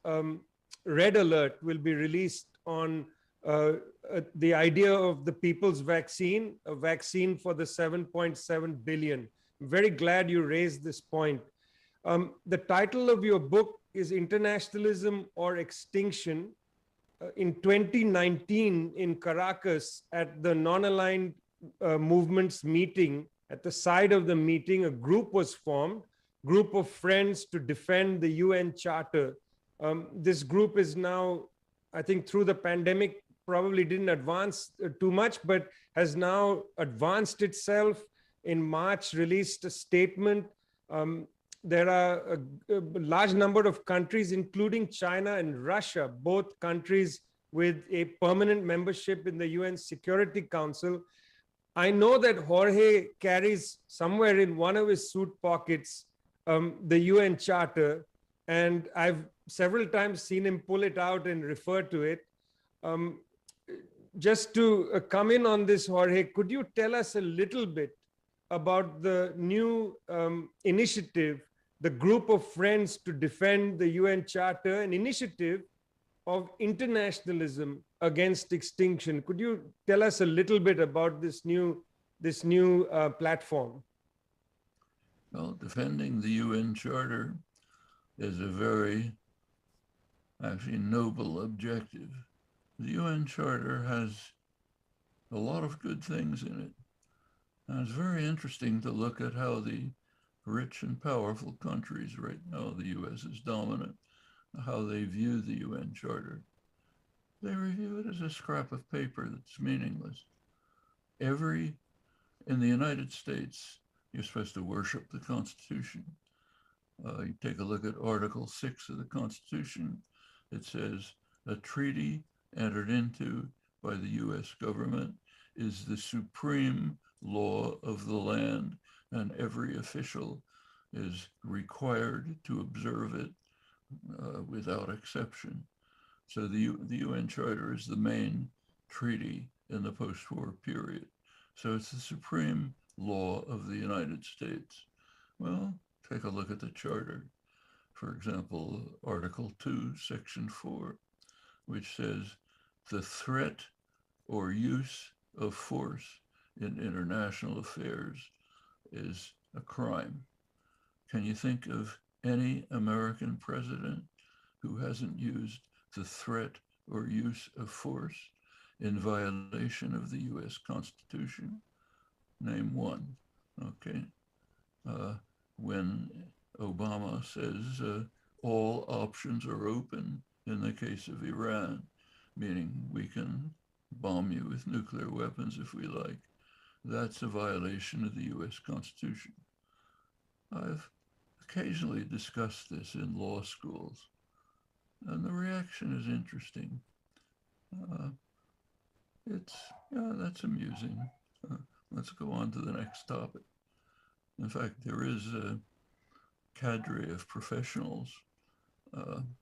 S4: Red Alert will be released on the idea of the people's vaccine, a vaccine for the 7.7 billion. I'm very glad you raised this point. The title of your book is Internationalism or Extinction. In 2019 in Caracas at the Non-Aligned Movements meeting, at the side of the meeting, a group was formed, group of friends to defend the UN Charter. This group is now, I think through the pandemic, probably didn't advance too much, but has now advanced itself. In March, released a statement. There are a large number of countries, including China and Russia, both countries with a permanent membership in the UN Security Council. I know that Jorge carries somewhere in one of his suit pockets the UN Charter, and I've several times seen him pull it out and refer to it. Just to come in on this, Jorge, could you tell us a little bit about the new initiative, the group of friends to defend the UN Charter, an initiative of internationalism against extinction? Could you tell us a little bit about this new platform?
S5: Well, defending the UN Charter is a very, actually, noble objective. The UN Charter has a lot of good things in it. And it's very interesting to look at how the rich and powerful countries, right now the US is dominant, how they view the UN Charter. They review it as a scrap of paper that's meaningless. In the United States, you're supposed to worship the Constitution. You take a look at Article 6 of the Constitution. It says, a treaty entered into by the US government is the supreme law of the land, and every official is required to observe it without exception. So the UN Charter is the main treaty in the post-war period. So it's the supreme law of the United States. Well, take a look at the Charter. For example, Article 2, Section 4, which says the threat or use of force in international affairs is a crime. Can you think of any American president who hasn't used the threat or use of force in violation of the US Constitution? Name one, okay? When Obama says all options are open in the case of Iran, meaning we can bomb you with nuclear weapons if we like, that's a violation of the US Constitution. I've occasionally discussed this in law schools, and the reaction is interesting. That's amusing. Let's go on to the next topic. In fact, there is a cadre of professionals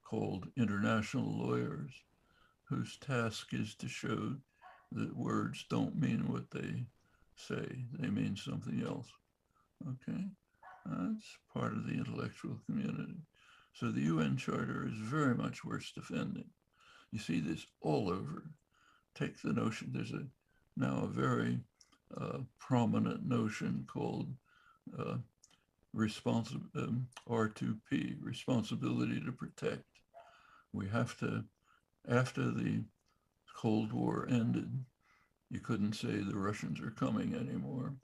S5: called international lawyers whose task is to show that words don't mean what they say, they mean something else. Okay, that's part of the intellectual community. So the UN Charter is very much worth defending. You see this all over. Take the notion, there's now a very prominent notion called R2P, responsibility to protect. We have to, after the Cold War ended, you couldn't say the Russians are coming anymore.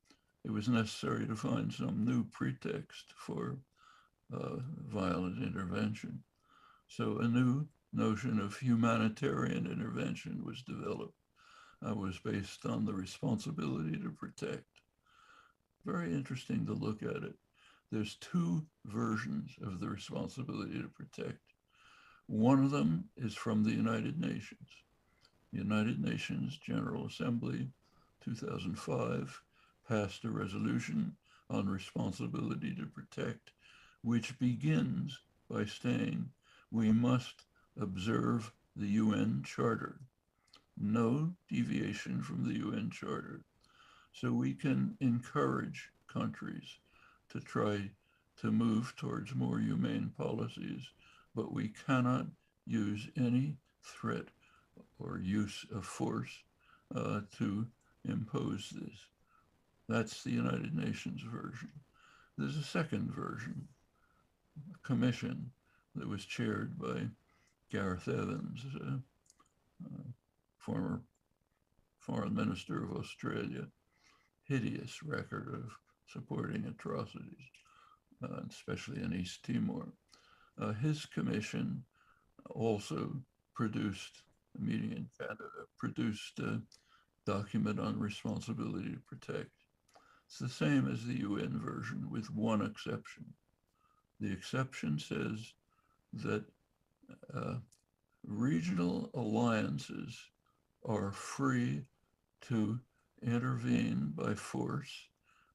S5: It was necessary to find some new pretext for violent intervention. So a new notion of humanitarian intervention was developed. Was based on the responsibility to protect. Very interesting to look at it. there's two versions of the responsibility to protect. One of them is from the United Nations. The United Nations General Assembly, 2005, passed a resolution on responsibility to protect, which begins by saying we must observe the UN Charter. No deviation from the UN Charter. So we can encourage countries to try to move towards more humane policies, but we cannot use any threat or use of force to impose this. That's the United Nations version. There's a second version, a commission that was chaired by Gareth Evans, former Foreign Minister of Australia, hideous record of supporting atrocities, especially in East Timor. His commission also produced, a meeting in Canada, produced a document on responsibility to protect. It's the same as the UN version with one exception. The exception says that regional alliances are free to intervene by force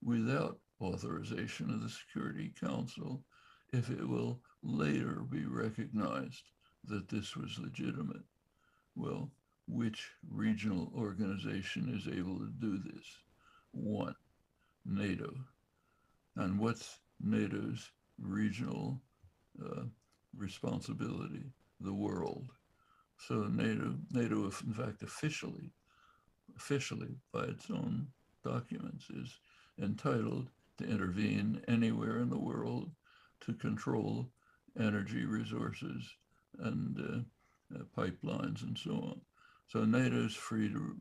S5: without authorization of the Security Council if it will later be recognized that this was legitimate. Well, which regional organization is able to do this? One, NATO. And what's NATO's regional responsibility? The world. So NATO in fact, officially by its own documents is entitled to intervene anywhere in the world to control energy resources and pipelines and so on. So NATO is free to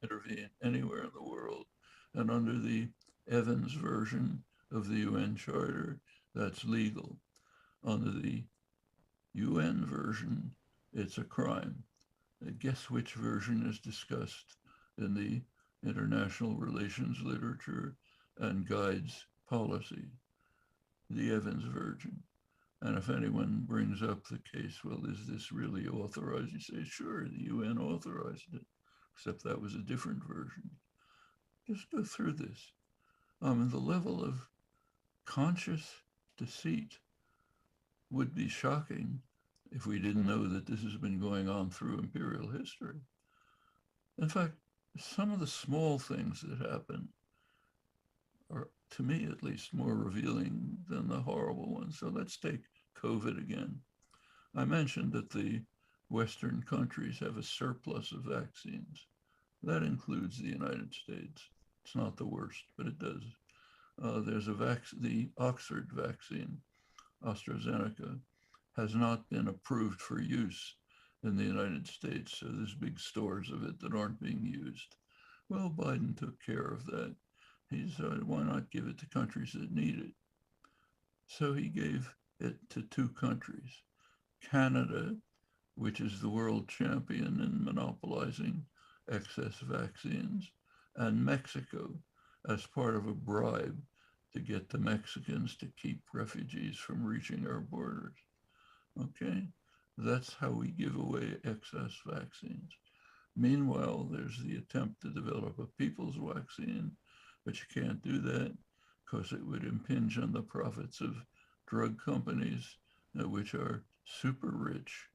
S5: intervene anywhere in the world. And under the Evans version of the UN Charter, that's legal. Under the UN version, it's a crime. Guess which version is discussed in the international relations literature and guides policy? The Evans version. And if anyone brings up the case, well, is this really authorized? You say, sure, the UN authorized it, except that was a different version. Just go through this. The level of conscious deceit would be shocking if we didn't know that this has been going on through imperial history. In fact, some of the small things that happen are, to me at least, more revealing than the horrible ones. So let's take COVID again. I mentioned that the Western countries have a surplus of vaccines. That includes the United States. It's not the worst, but it does. There's the Oxford vaccine, AstraZeneca, has not been approved for use in the United States. So there's big stores of it that aren't being used. Well, Biden took care of that. He said, why not give it to countries that need it? So he gave it to two countries, Canada, which is the world champion in monopolizing excess vaccines, and Mexico, as part of a bribe to get the Mexicans to keep refugees from reaching our borders. Okay, that's how we give away excess vaccines. Meanwhile, there's the attempt to develop a people's vaccine, but you can't do that because it would impinge on the profits of drug companies, which are super rich,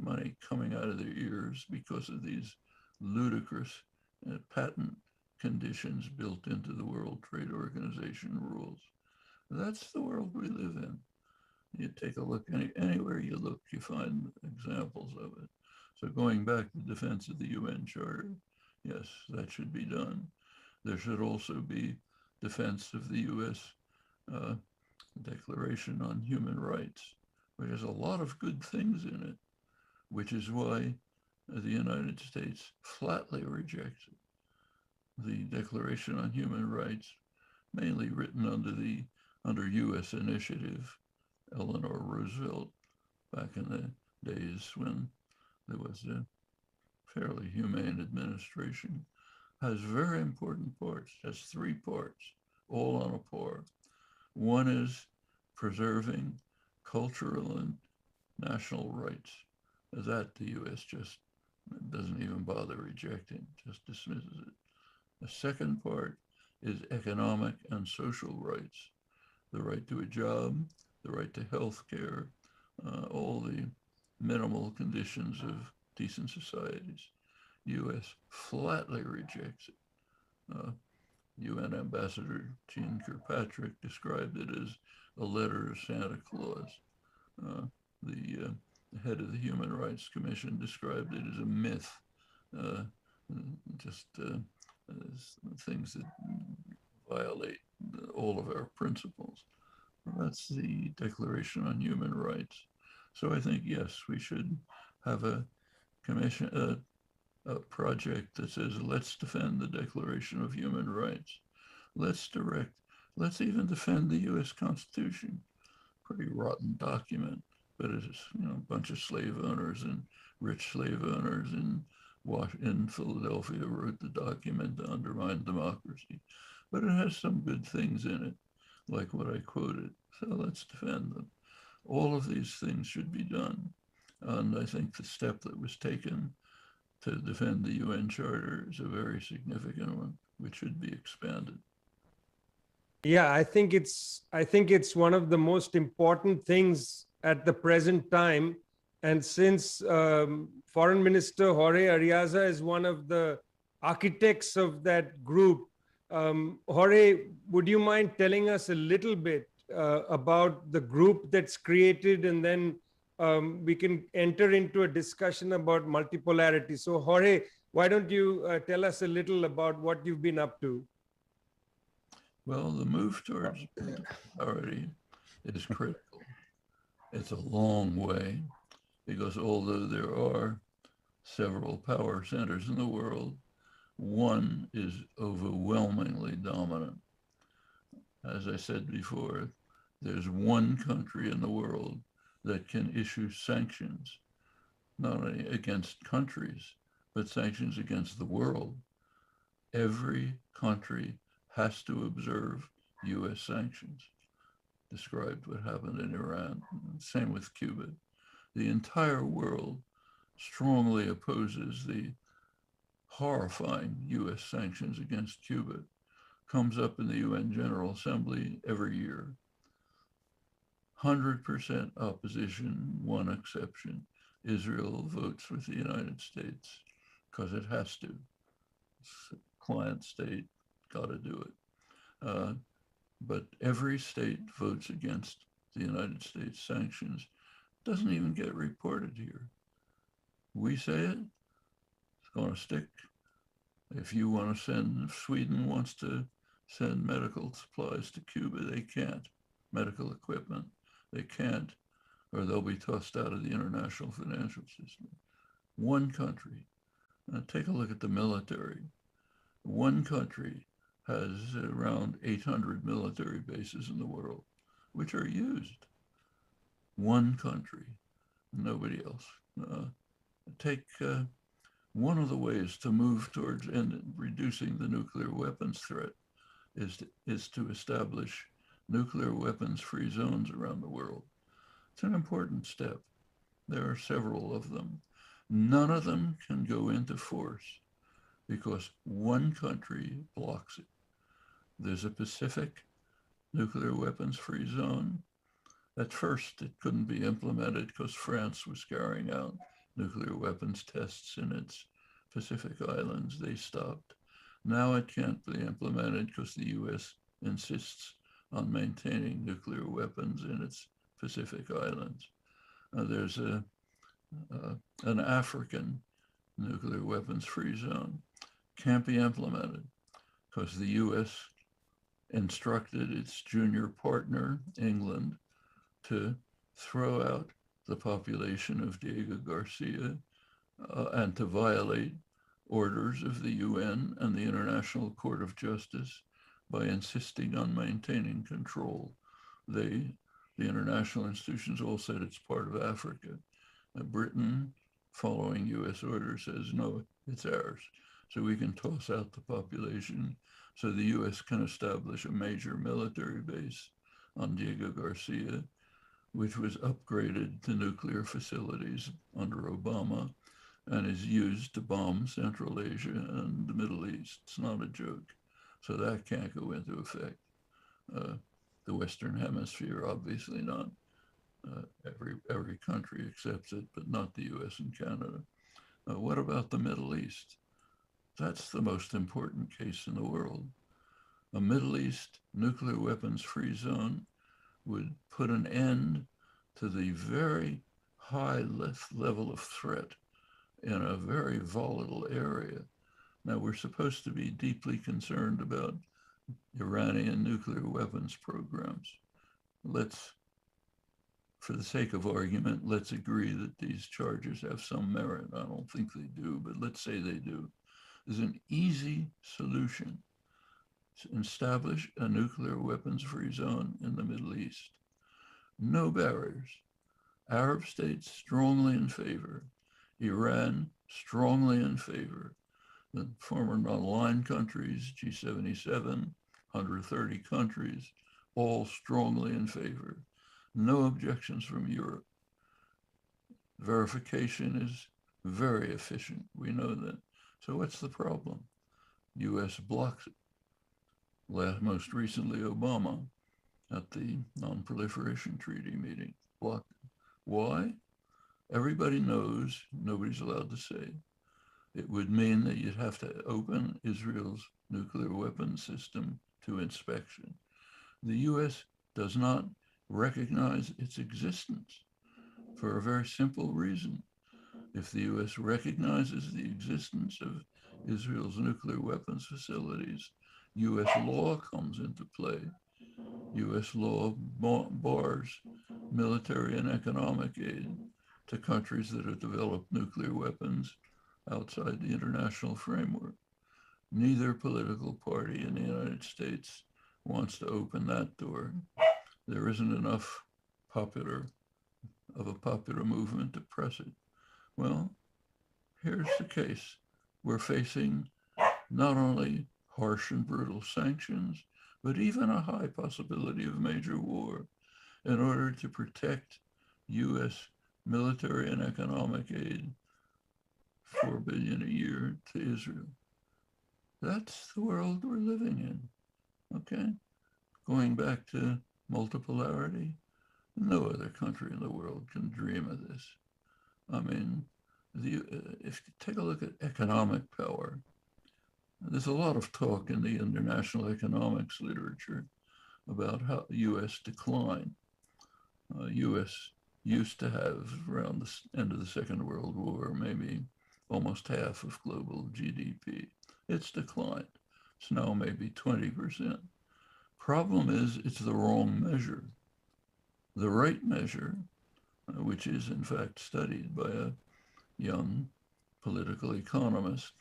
S5: money coming out of their ears because of these ludicrous patent conditions built into the World Trade Organization rules. That's the world we live in. You take a look, anywhere you look, you find examples of it. So going back to defense of the UN Charter, yes, that should be done. There should also be defense of the US Declaration on Human Rights, which has a lot of good things in it, which is why the United States flatly rejects it. The Declaration on Human Rights, mainly written under US initiative, Eleanor Roosevelt, back in the days when there was a fairly humane administration, has very important parts, has 3 parts, all on a par. One is preserving cultural and national rights. That the U.S. just doesn't even bother rejecting, just dismisses it. The second part is economic and social rights, the right to a job, the right to health care, all the minimal conditions of decent societies. U.S. flatly rejects it. UN Ambassador Jean Kirkpatrick described it as a letter of Santa Claus. The head of the Human Rights Commission described it as a myth, just things that violate all of our principles. That's the Declaration on Human Rights. So I think, yes, we should have a commission, a project that says, let's defend the Declaration of Human Rights. Let's even defend the US Constitution. Pretty rotten document, but it's, a bunch of slave owners and rich slave owners in Philadelphia wrote the document to undermine democracy. But it has some good things in it, like what I quoted. So let's defend them. All of these things should be done. And I think the step that was taken to defend the UN Charter is a very significant one, which should be expanded.
S4: Yeah, I think it's one of the most important things at the present time. And since Foreign Minister Jorge Arriaza is one of the architects of that group, Jorge, would you mind telling us a little bit about the group that's created, and then we can enter into a discussion about multipolarity. So Jorge, why don't you tell us a little about what you've been up to?
S5: Well, the move towards multipolarity is critical. It's a long way, because although there are several power centers in the world, one is overwhelmingly dominant. As I said before, there's one country in the world that can issue sanctions, not only against countries, but sanctions against the world. Every country has to observe US sanctions. Described what happened in Iran, same with Cuba. The entire world strongly opposes the horrifying US sanctions against Cuba. Comes up in the UN General Assembly every year. 100% opposition, one exception. Israel votes with the United States because it has to. It's a client state, got to do it. But every state votes against the United States sanctions. Doesn't even get reported here. We say it, it's going to stick. If you want to send, if Sweden wants to send medical supplies to Cuba, they can't. Medical equipment, they can't, or they'll be tossed out of the international financial system. One country, take a look at the military. One country has around 800 military bases in the world, which are used. One country, nobody else. One of the ways to move towards reducing the nuclear weapons threat is to establish nuclear weapons-free zones around the world. It's an important step. There are several of them. None of them can go into force because one country blocks it. There's a Pacific nuclear weapons-free zone. At first, it couldn't be implemented because France was carrying out nuclear weapons tests in its Pacific islands. They stopped. Now it can't be implemented because the US insists on maintaining nuclear weapons in its Pacific islands. There's an African nuclear weapons-free zone. Can't be implemented because the US instructed its junior partner, England, to throw out the population of Diego Garcia and to violate orders of the UN and the International Court of Justice by insisting on maintaining control. The international institutions all said it's part of Africa. Britain, following US orders, says, no, it's ours. So we can toss out the population so the US can establish a major military base on Diego Garcia, which was upgraded to nuclear facilities under Obama and is used to bomb Central Asia and the Middle East. It's not a joke. So that can't go into effect. The Western Hemisphere, obviously not. Every country accepts it, but not the US and Canada. What about the Middle East? That's the most important case in the world. A Middle East nuclear weapons free zone would put an end to the very high level of threat in a very volatile area. Now, we're supposed to be deeply concerned about Iranian nuclear weapons programs. For the sake of argument, let's agree that these charges have some merit. I don't think they do, but let's say they do. There's an easy solution to establish a nuclear weapons-free zone in the Middle East. No barriers. Arab states strongly in favor. Iran strongly in favor. The former non-aligned countries, G77, 130 countries, all strongly in favor. No objections from Europe. Verification is very efficient. We know that. So what's the problem? US blocks it. Most recently, Obama at the Non-Proliferation Treaty meeting blocked it. Why? Everybody knows, nobody's allowed to say. It would mean that you'd have to open Israel's nuclear weapons system to inspection. The US does not recognize its existence for a very simple reason. If the US recognizes the existence of Israel's nuclear weapons facilities, US law comes into play. US law bars military and economic aid to countries that have developed nuclear weapons outside the international framework. Neither political party in the United States wants to open that door. There isn't enough popular movement to press it. Well, here's the case. We're facing not only harsh and brutal sanctions, but even a high possibility of major war in order to protect US military and economic aid, $4 billion a year to Israel. That's the world we're living in, okay? Going back to multipolarity, no other country in the world can dream of this. I mean, if you take a look at economic power, there's a lot of talk in the international economics literature about how the US decline. US used to have, around the end of the Second World War, maybe almost half of global GDP. It's declined. It's now maybe 20%. Problem is, it's the wrong measure. The right measure, which is in fact studied by a young political economist,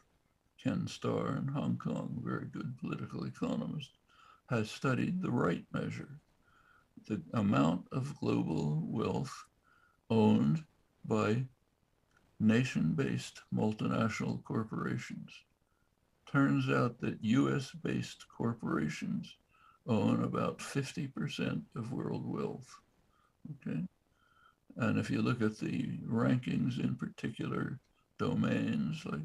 S5: Ken Starr in Hong Kong, very good political economist, has studied the right measure, the amount of global wealth owned by nation-based multinational corporations. Turns out that US-based corporations own about 50% of world wealth, okay? And if you look at the rankings in particular domains like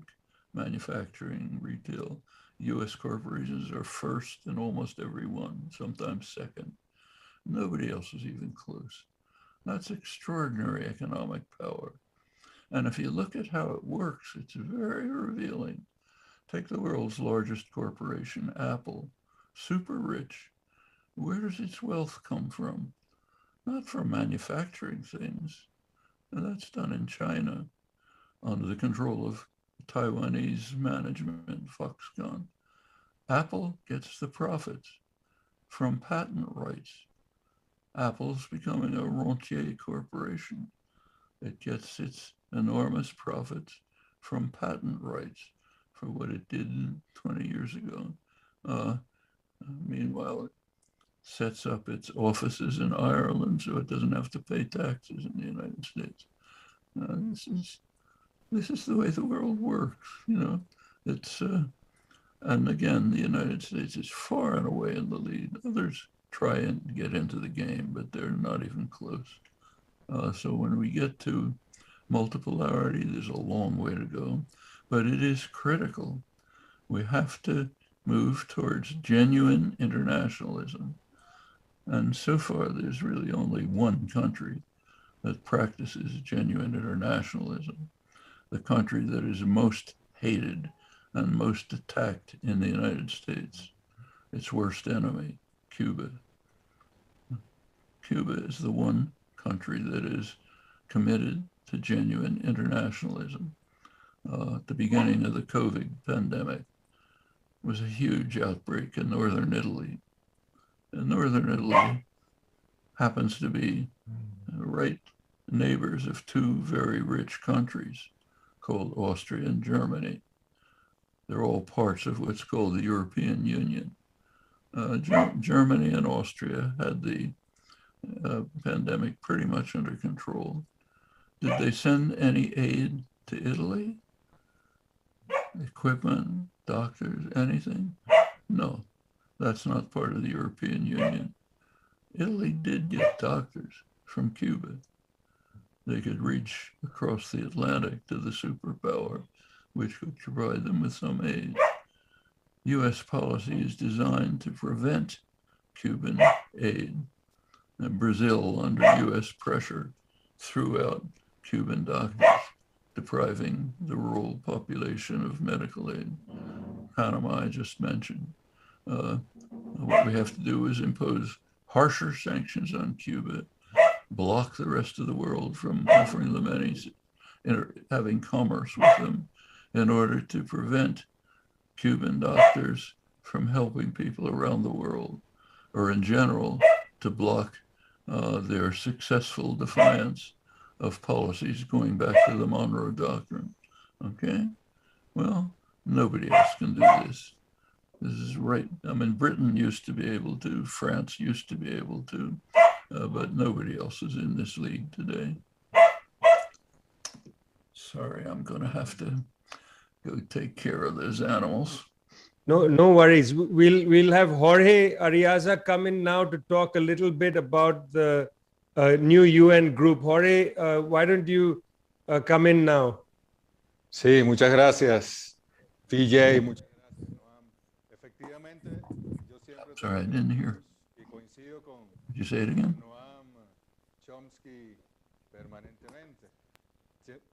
S5: manufacturing, retail, US corporations are first in almost every one, sometimes second. Nobody else is even close. That's extraordinary economic power. And if you look at how it works, it's very revealing. Take the world's largest corporation, Apple, super rich. Where does its wealth come from? Not from manufacturing things. And that's done in China under the control of Taiwanese management, Foxconn. Apple gets the profits from patent rights. Apple's becoming a rentier corporation. It gets its enormous profits from patent rights for what it did 20 years ago. Meanwhile, it sets up its offices in Ireland so it doesn't have to pay taxes in the United States. This is the way the world works, you know. It's and again, the United States is far and away in the lead. Others try and get into the game, but they're not even close. So when we get to multipolarity, there's a long way to go, but it is critical. We have to move towards genuine internationalism. And so far, there's really only one country that practices genuine internationalism, the country that is most hated and most attacked in the United States, its worst enemy, Cuba. Cuba is the one country that is committed to genuine internationalism. At the beginning of the COVID pandemic was a huge outbreak in northern Italy. And northern Italy happens to be right neighbors of two very rich countries called Austria and Germany. They're all parts of what's called the European Union. Germany and Austria had the pandemic pretty much under control. Did they send any aid to Italy? Equipment, doctors, anything? No, that's not part of the European Union. Italy did get doctors from Cuba. They could reach across the Atlantic to the superpower, which could provide them with some aid. US policy is designed to prevent Cuban aid. And Brazil, under US pressure, threw out Cuban doctors, depriving the rural population of medical aid. Panama, I just mentioned. What we have to do is impose harsher sanctions on Cuba, block the rest of the world from offering them any, having commerce with them, in order to prevent Cuban doctors from helping people around the world, or in general, to block their successful defiance of policies going back to the Monroe Doctrine. Okay? Well, nobody else can do this. This is right. I mean, Britain used to be able to, France used to be able to, but nobody else is in this league today. Sorry, I'm going to have to go take care of those animals.
S4: No worries. We'll have Jorge Ariaza come in now to talk a little bit about the new UN group. Jorge, why don't you come in now?
S6: Sí, muchas gracias, PJ. Muchas gracias, Noam. Efectivamente, yo siempre
S5: Sorry, I didn't hear.
S6: y coincido con
S5: Did you say it again?
S6: Noam Chomsky permanentemente.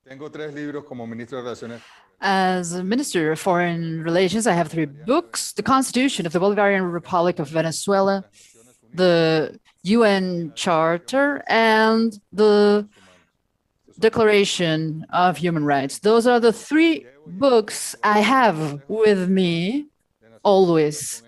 S6: Tengo 3 libros como ministro de Relaciones.
S7: As a Minister of Foreign Relations, I have 3 books: the Constitution of the Bolivarian Republic of Venezuela, the UN Charter, and the Declaration of Human Rights. Those are the 3 books I have with me always.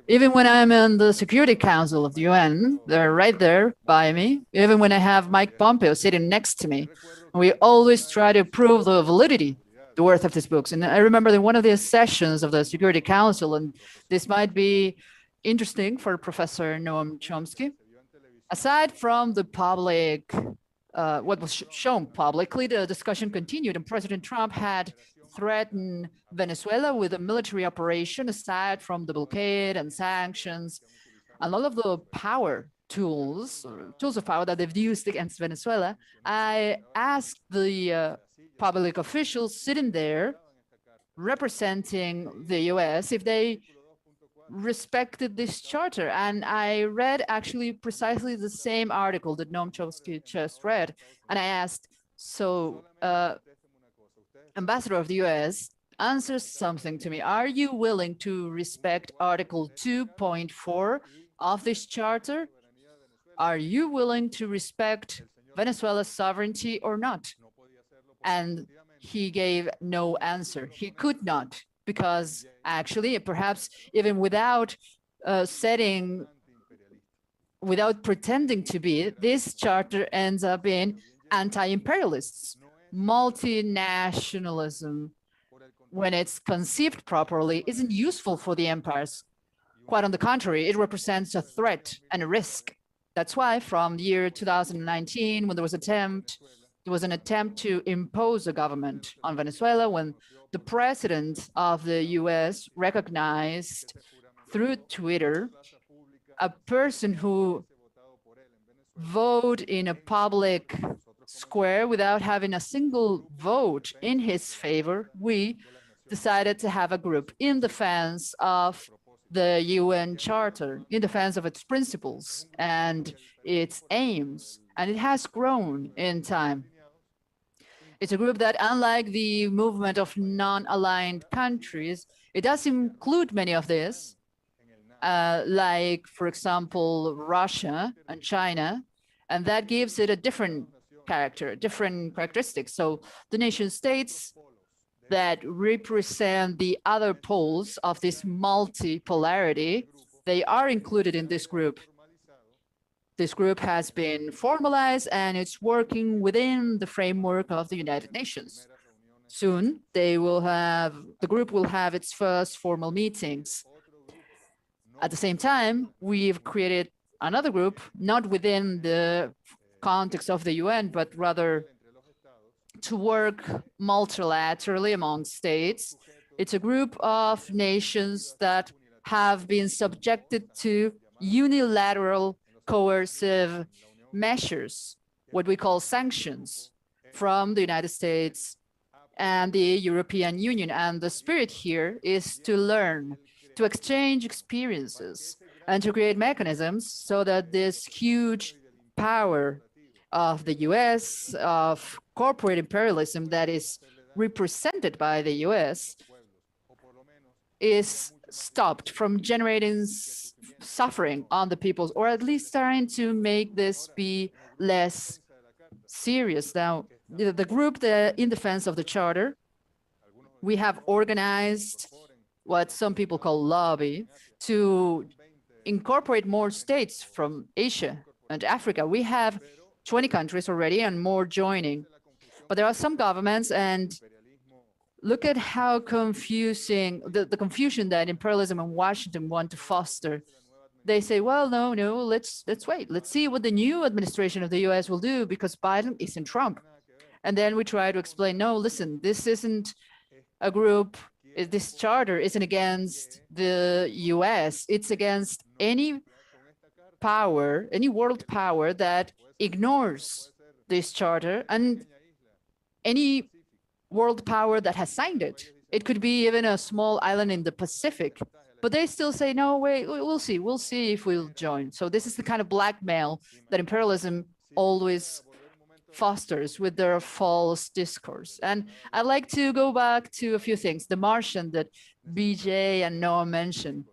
S7: Even when I'm in the Security Council of the UN, they're right there by me. Even when I have Mike Pompeo sitting next to me, we always try to prove the validity, the worth of these books. And I remember in one of the sessions of the Security Council, and this might be interesting for Professor Noam Chomsky, aside from the public, what was shown publicly, the discussion continued, and President Trump had threatened Venezuela with a military operation aside from the blockade and sanctions and all of the power tools, or tools of power that they've used against Venezuela. I asked the public officials sitting there representing the US if they respected this charter. And I read actually precisely the same article that Noam Chomsky just read. And I asked, so Ambassador of the US, answer something to me. Are you willing to respect Article 2.4 of this charter? Are you willing to respect Venezuela's sovereignty or not? And he gave no answer. He could not, because actually, perhaps even without without pretending to be, this charter ends up being anti-imperialists. Multinationalism, when it's conceived properly, isn't useful for the empires. Quite on the contrary, it represents a threat and a risk. That's why from the year 2019, when there was an attempt to impose a government on Venezuela, when the president of the US recognized through Twitter a person who vote in a public square without having a single vote in his favor, we decided to have a group in defense of the UN Charter, in defense of its principles and its aims, and it has grown in time. It's a group that, unlike the movement of non-aligned countries, it does include many of this, like, for example, Russia and China, and that gives it a different character, different characteristics. So the nation states that represent the other poles of this multipolarity, they are included in this group. This group has been formalized and it's working within the framework of the United Nations. Soon, the group will have its first formal meetings. At the same time, we've created another group, not within the context of the UN, but rather to work multilaterally among states. It's a group of nations that have been subjected to unilateral coercive measures, what we call sanctions, from the United States and the European Union. And the spirit here is to learn, to exchange experiences, and to create mechanisms so that this huge power of the US, of corporate imperialism that is represented by the US, is stopped from generating suffering on the peoples, or at least trying to make this be less serious. Now, the group in defense of the Charter, we have organized what some people call lobby to incorporate more states from Asia and Africa. We have 20 countries already and more joining. But there are some governments, and look at how confusing, the confusion that imperialism and Washington want to foster. They say, well, no, let's wait. Let's see what the new administration of the US will do because Biden isn't Trump. And then we try to explain, no, listen, this isn't a group, this charter isn't against the US. It's against any power, any world power that ignores this charter and any world power that has signed it. It could be even a small island in the Pacific, but they still say, no, wait, we'll see if we'll join. So this is the kind of blackmail that imperialism always fosters with their false discourse. And I'd like to go back to a few things. The Martian that BJ and Noam mentioned.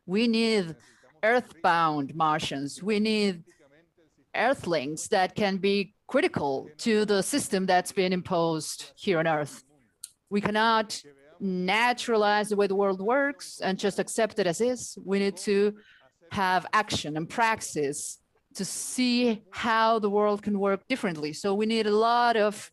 S7: We need earthbound Martians. We need earthlings that can be critical to the system that's been imposed here on Earth. We cannot naturalize the way the world works and just accept it as is. We need to have action and praxis to see how the world can work differently. So we need a lot of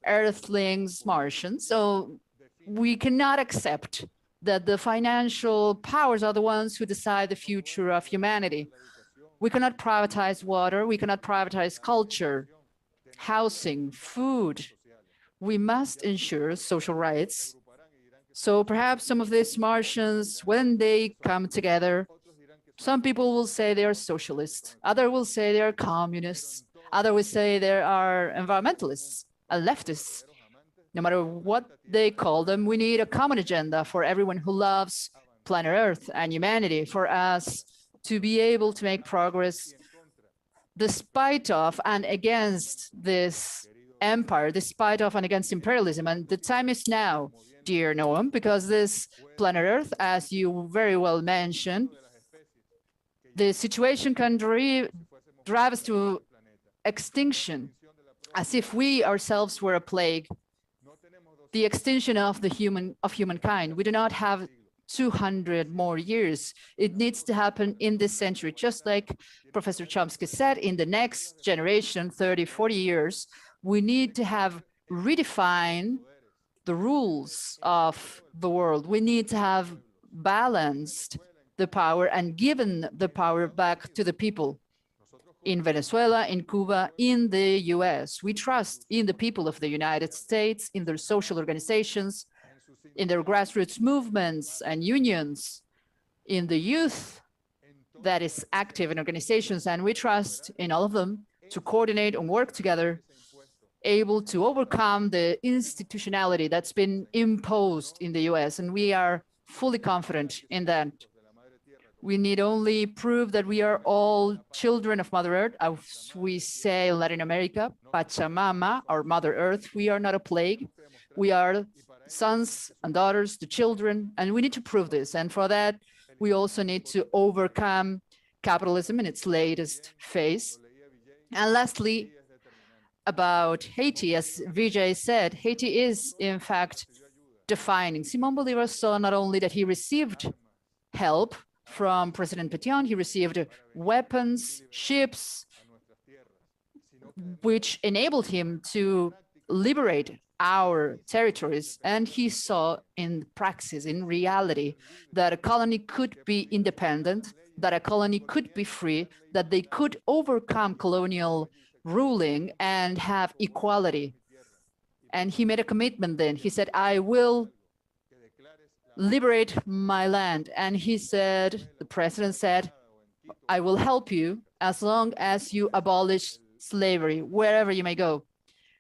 S7: earthlings, Martians. So we cannot accept that the financial powers are the ones who decide the future of humanity. We cannot privatize water. We cannot privatize culture, housing, food. We must ensure social rights. So perhaps some of these Martians, when they come together, some people will say they are socialists. Others will say they are communists. Others will say they are environmentalists and leftists. No matter what they call them, we need a common agenda for everyone who loves planet Earth and humanity, for us to be able to make progress despite of and against this empire, despite of and against imperialism. And the time is now, dear Noam, because this planet Earth, as you very well mentioned, the situation can drive us to extinction, as if we ourselves were a plague. The extinction of humankind. We do not have 200 more years. It needs to happen in this century, just like Professor Chomsky said, in the next generation, 30, 40 years, we need to have redefined the rules of the world. We need to have balanced the power and given the power back to the people. In Venezuela, in Cuba, in the US, we trust in the people of the United States, in their social organizations, in their grassroots movements and unions, in the youth that is active in organizations, and we trust in all of them to coordinate and work together, able to overcome the institutionality that's been imposed in the US, and we are fully confident in that. We need only prove that we are all children of Mother Earth, as we say in Latin America, Pachamama, our Mother Earth. We are not a plague. We are sons and daughters, the children, and we need to prove this. And for that, we also need to overcome capitalism in its latest phase. And lastly, about Haiti, as Vijay said, Haiti is in fact defining. Simon Bolivar saw not only that he received help from President Petion, he received weapons, ships, which enabled him to liberate our territories. And he saw in praxis, in reality, that a colony could be independent, that a colony could be free, that they could overcome colonial ruling and have equality. And he made a commitment then. He said, I will liberate my land. And he said, the president said, I will help you as long as you abolish slavery, wherever you may go.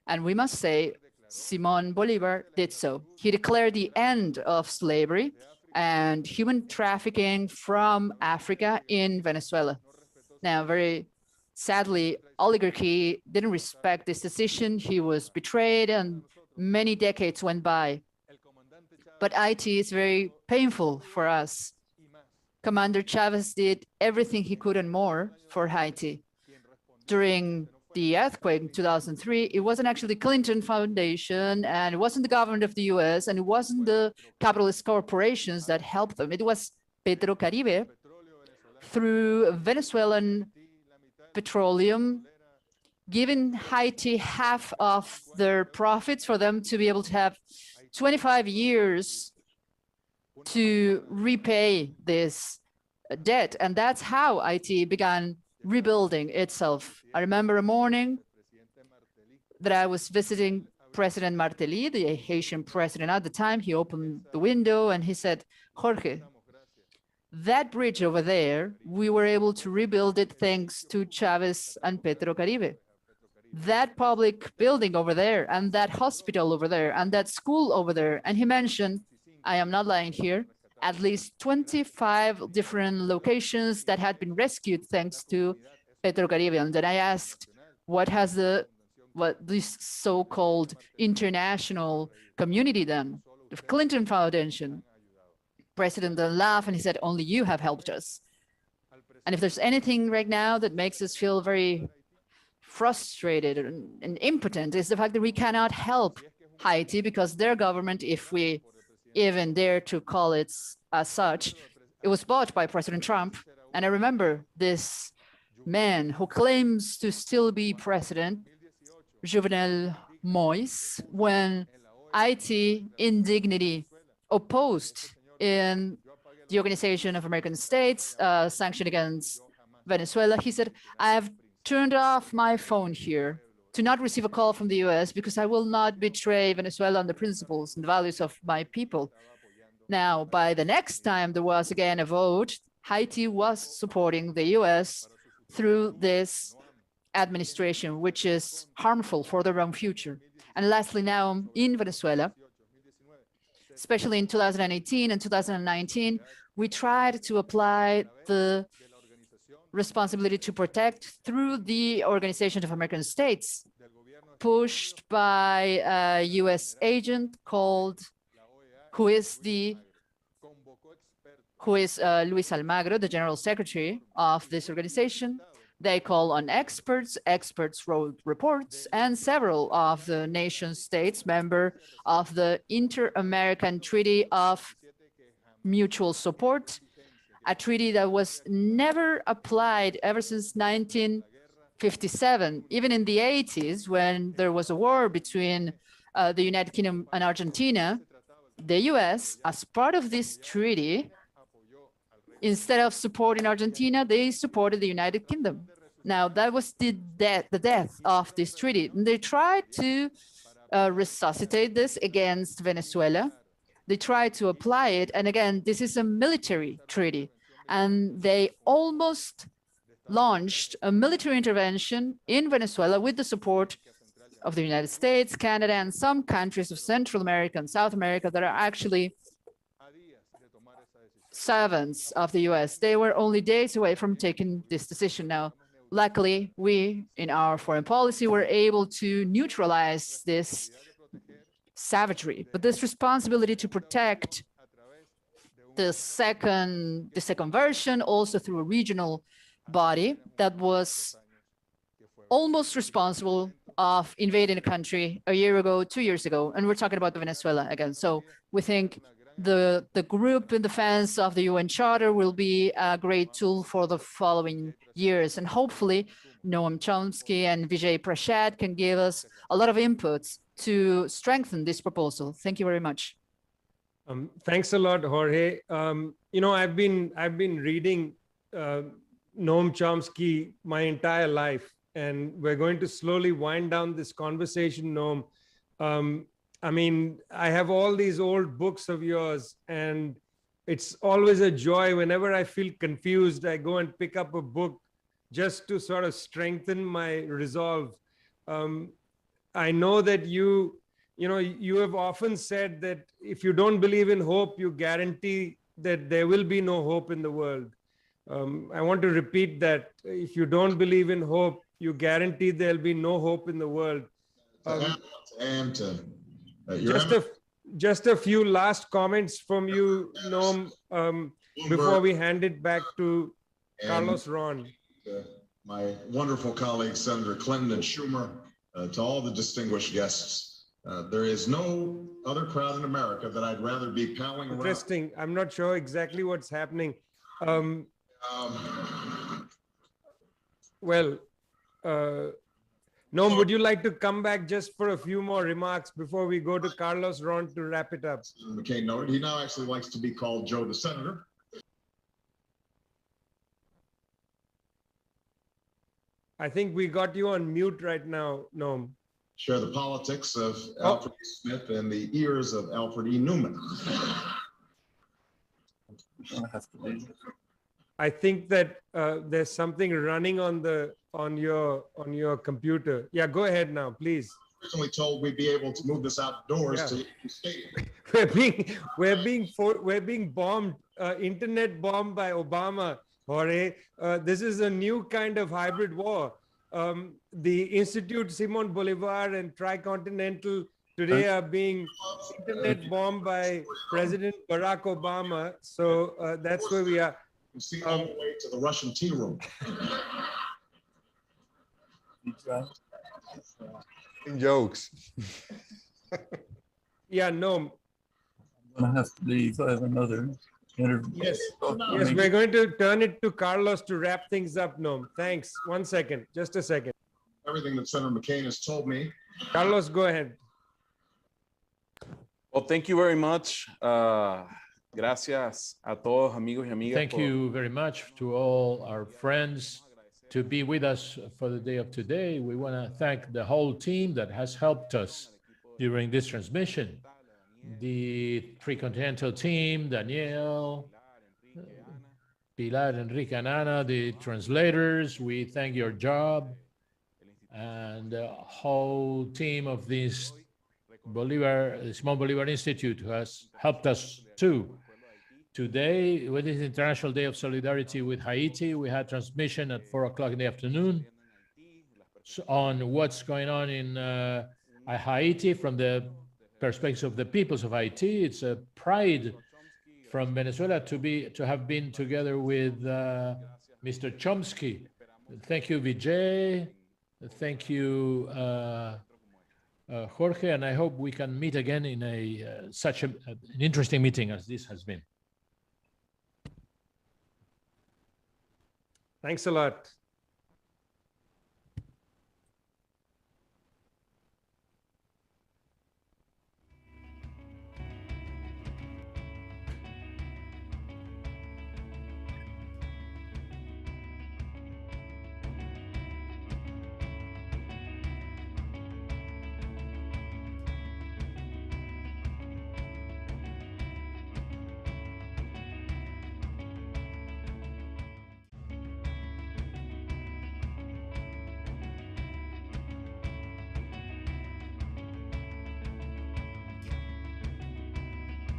S7: And we must say, Simón Bolívar did so. He declared the end of slavery and human trafficking from Africa in Venezuela. Now, very sadly, oligarchy didn't respect this decision. He was betrayed and many decades went by. But IT is very painful for us. Commander Chavez did everything he could and more for Haiti. During the earthquake in 2003, it wasn't actually Clinton Foundation, and it wasn't the government of the US, and it wasn't the capitalist corporations that helped them. It was Petrocaribe through Venezuelan petroleum, giving Haiti half of their profits for them to be able to have 25 years to repay this debt. And that's how IT began rebuilding itself. I remember a morning that I was visiting President Martelly, the Haitian president at the time. He opened the window and he said, Jorge, that bridge over there, we were able to rebuild it thanks to Chavez and Petrocaribe. That public building over there, and that hospital over there, and that school over there. And he mentioned, I am not lying here, at least 25 different locations that had been rescued thanks to Petrocaribe. And then I asked, what this so-called international community done? The Clinton Foundation. President then laughed and he said, only you have helped us. And if there's anything right now that makes us feel very frustrated and impotent, is the fact that we cannot help Haiti because their government, if we even dare to call it as such, it was bought by President Trump. And I remember this man who claims to still be president, Jovenel Moïse, when IT indignity opposed in the Organization of American States sanction against Venezuela, he said, I have turned off my phone here to not receive a call from the US because I will not betray Venezuela and the principles and values of my people. Now, by the next time there was again a vote, Haiti was supporting the US through this administration, which is harmful for their own future. And lastly, now in Venezuela, especially in 2018 and 2019, we tried to apply the responsibility to protect through the Organization of American States, pushed by a US agent called, who is Luis Almagro, the General Secretary of this organization. They call on experts, experts wrote reports, and several of the nation states member of the Inter-American Treaty of Mutual Support, a treaty that was never applied ever since 1957. Even in the 80s, when there was a war between the United Kingdom and Argentina, the US, as part of this treaty, instead of supporting Argentina, they supported the United Kingdom. Now, that was the death of this treaty. And they tried to resuscitate this against Venezuela. They tried to apply it. And again, this is a military treaty. and they almost launched a military intervention in Venezuela with the support of the United States, Canada, and some countries of Central America and South America that are actually servants of the US. They were only days away from taking this decision. Now, luckily, we, in our foreign policy, were able to neutralize this savagery, but this responsibility to protect the second version also through a regional body that was almost responsible of invading a country a year ago, 2 years ago, and we're talking about Venezuela again. So we think the group in defense of the UN Charter will be a great tool for the following years, and hopefully Noam Chomsky and Vijay Prashad can give us a lot of inputs to strengthen this proposal. Thank you very much.
S4: Thanks a lot, Jorge. You know, I've been reading Noam Chomsky my entire life, and we're going to slowly wind down this conversation, Noam. I mean, I have all these old books of yours, and it's always a joy. Whenever I feel confused, I go and pick up a book just to sort of strengthen my resolve. I know that you have often said that if you don't believe in hope, you guarantee that there will be no hope in the world. I want to repeat that. If you don't believe in hope, you guarantee there'll be no hope in the world. Just a few last comments from you, Noam, before we hand it back to Carlos Ron.
S8: My wonderful colleagues, Senator Clinton and Schumer, to all the distinguished guests. There is no other crowd in America that I'd rather be palling around.
S4: Interesting. I'm not sure exactly what's happening. Noam, would you like to come back just for a few more remarks before we go to Carlos Ron to wrap it up?
S8: McCain noted, he now actually likes to be called Joe the Senator.
S4: I think we got you on mute right now, Noam.
S8: Share the politics of Alfred E. Smith and the ears of Alfred E. Newman.
S4: I think that there's something running on your computer. Yeah, go ahead now, please.
S8: Originally told we'd be able to move this outdoors to the stadium.
S4: We're being bombed, internet bombed by Obama, Jorge. This is a new kind of hybrid war. The Institute Simon Bolivar and Tricontinental today are being internet bombed by President Barack Obama. So that's where we are.
S8: You see all the way to the Russian tea room.
S6: Jokes.
S4: Yeah, no.
S5: I'm going to have to leave. I have another interview.
S4: Yes, we're going to turn it to Carlos to wrap things up, Noam. Thanks. 1 second, just a second.
S8: Everything that Senator McCain has told me.
S4: Carlos, go ahead.
S3: Well, thank you very much. Gracias a todos, amigos y amigas.
S2: Thank you very much to all our friends to be with us for the day of today. We want to thank the whole team that has helped us during this transmission. The Tricontinental team, Daniel, Pilar, Enrique, and Ana, the translators, we thank your job, and the whole team of this Simón Bolívar Institute who has helped us too. Today, with this International Day of Solidarity with Haiti, we had transmission at 4 o'clock in the afternoon on what's going on in Haiti from the perspective of the peoples of Haiti. It's a pride from Venezuela to have been together with Mr. Chomsky. Thank you, Vijay. Thank you, Jorge, and I hope we can meet again in such an interesting meeting as this has been.
S4: Thanks a lot.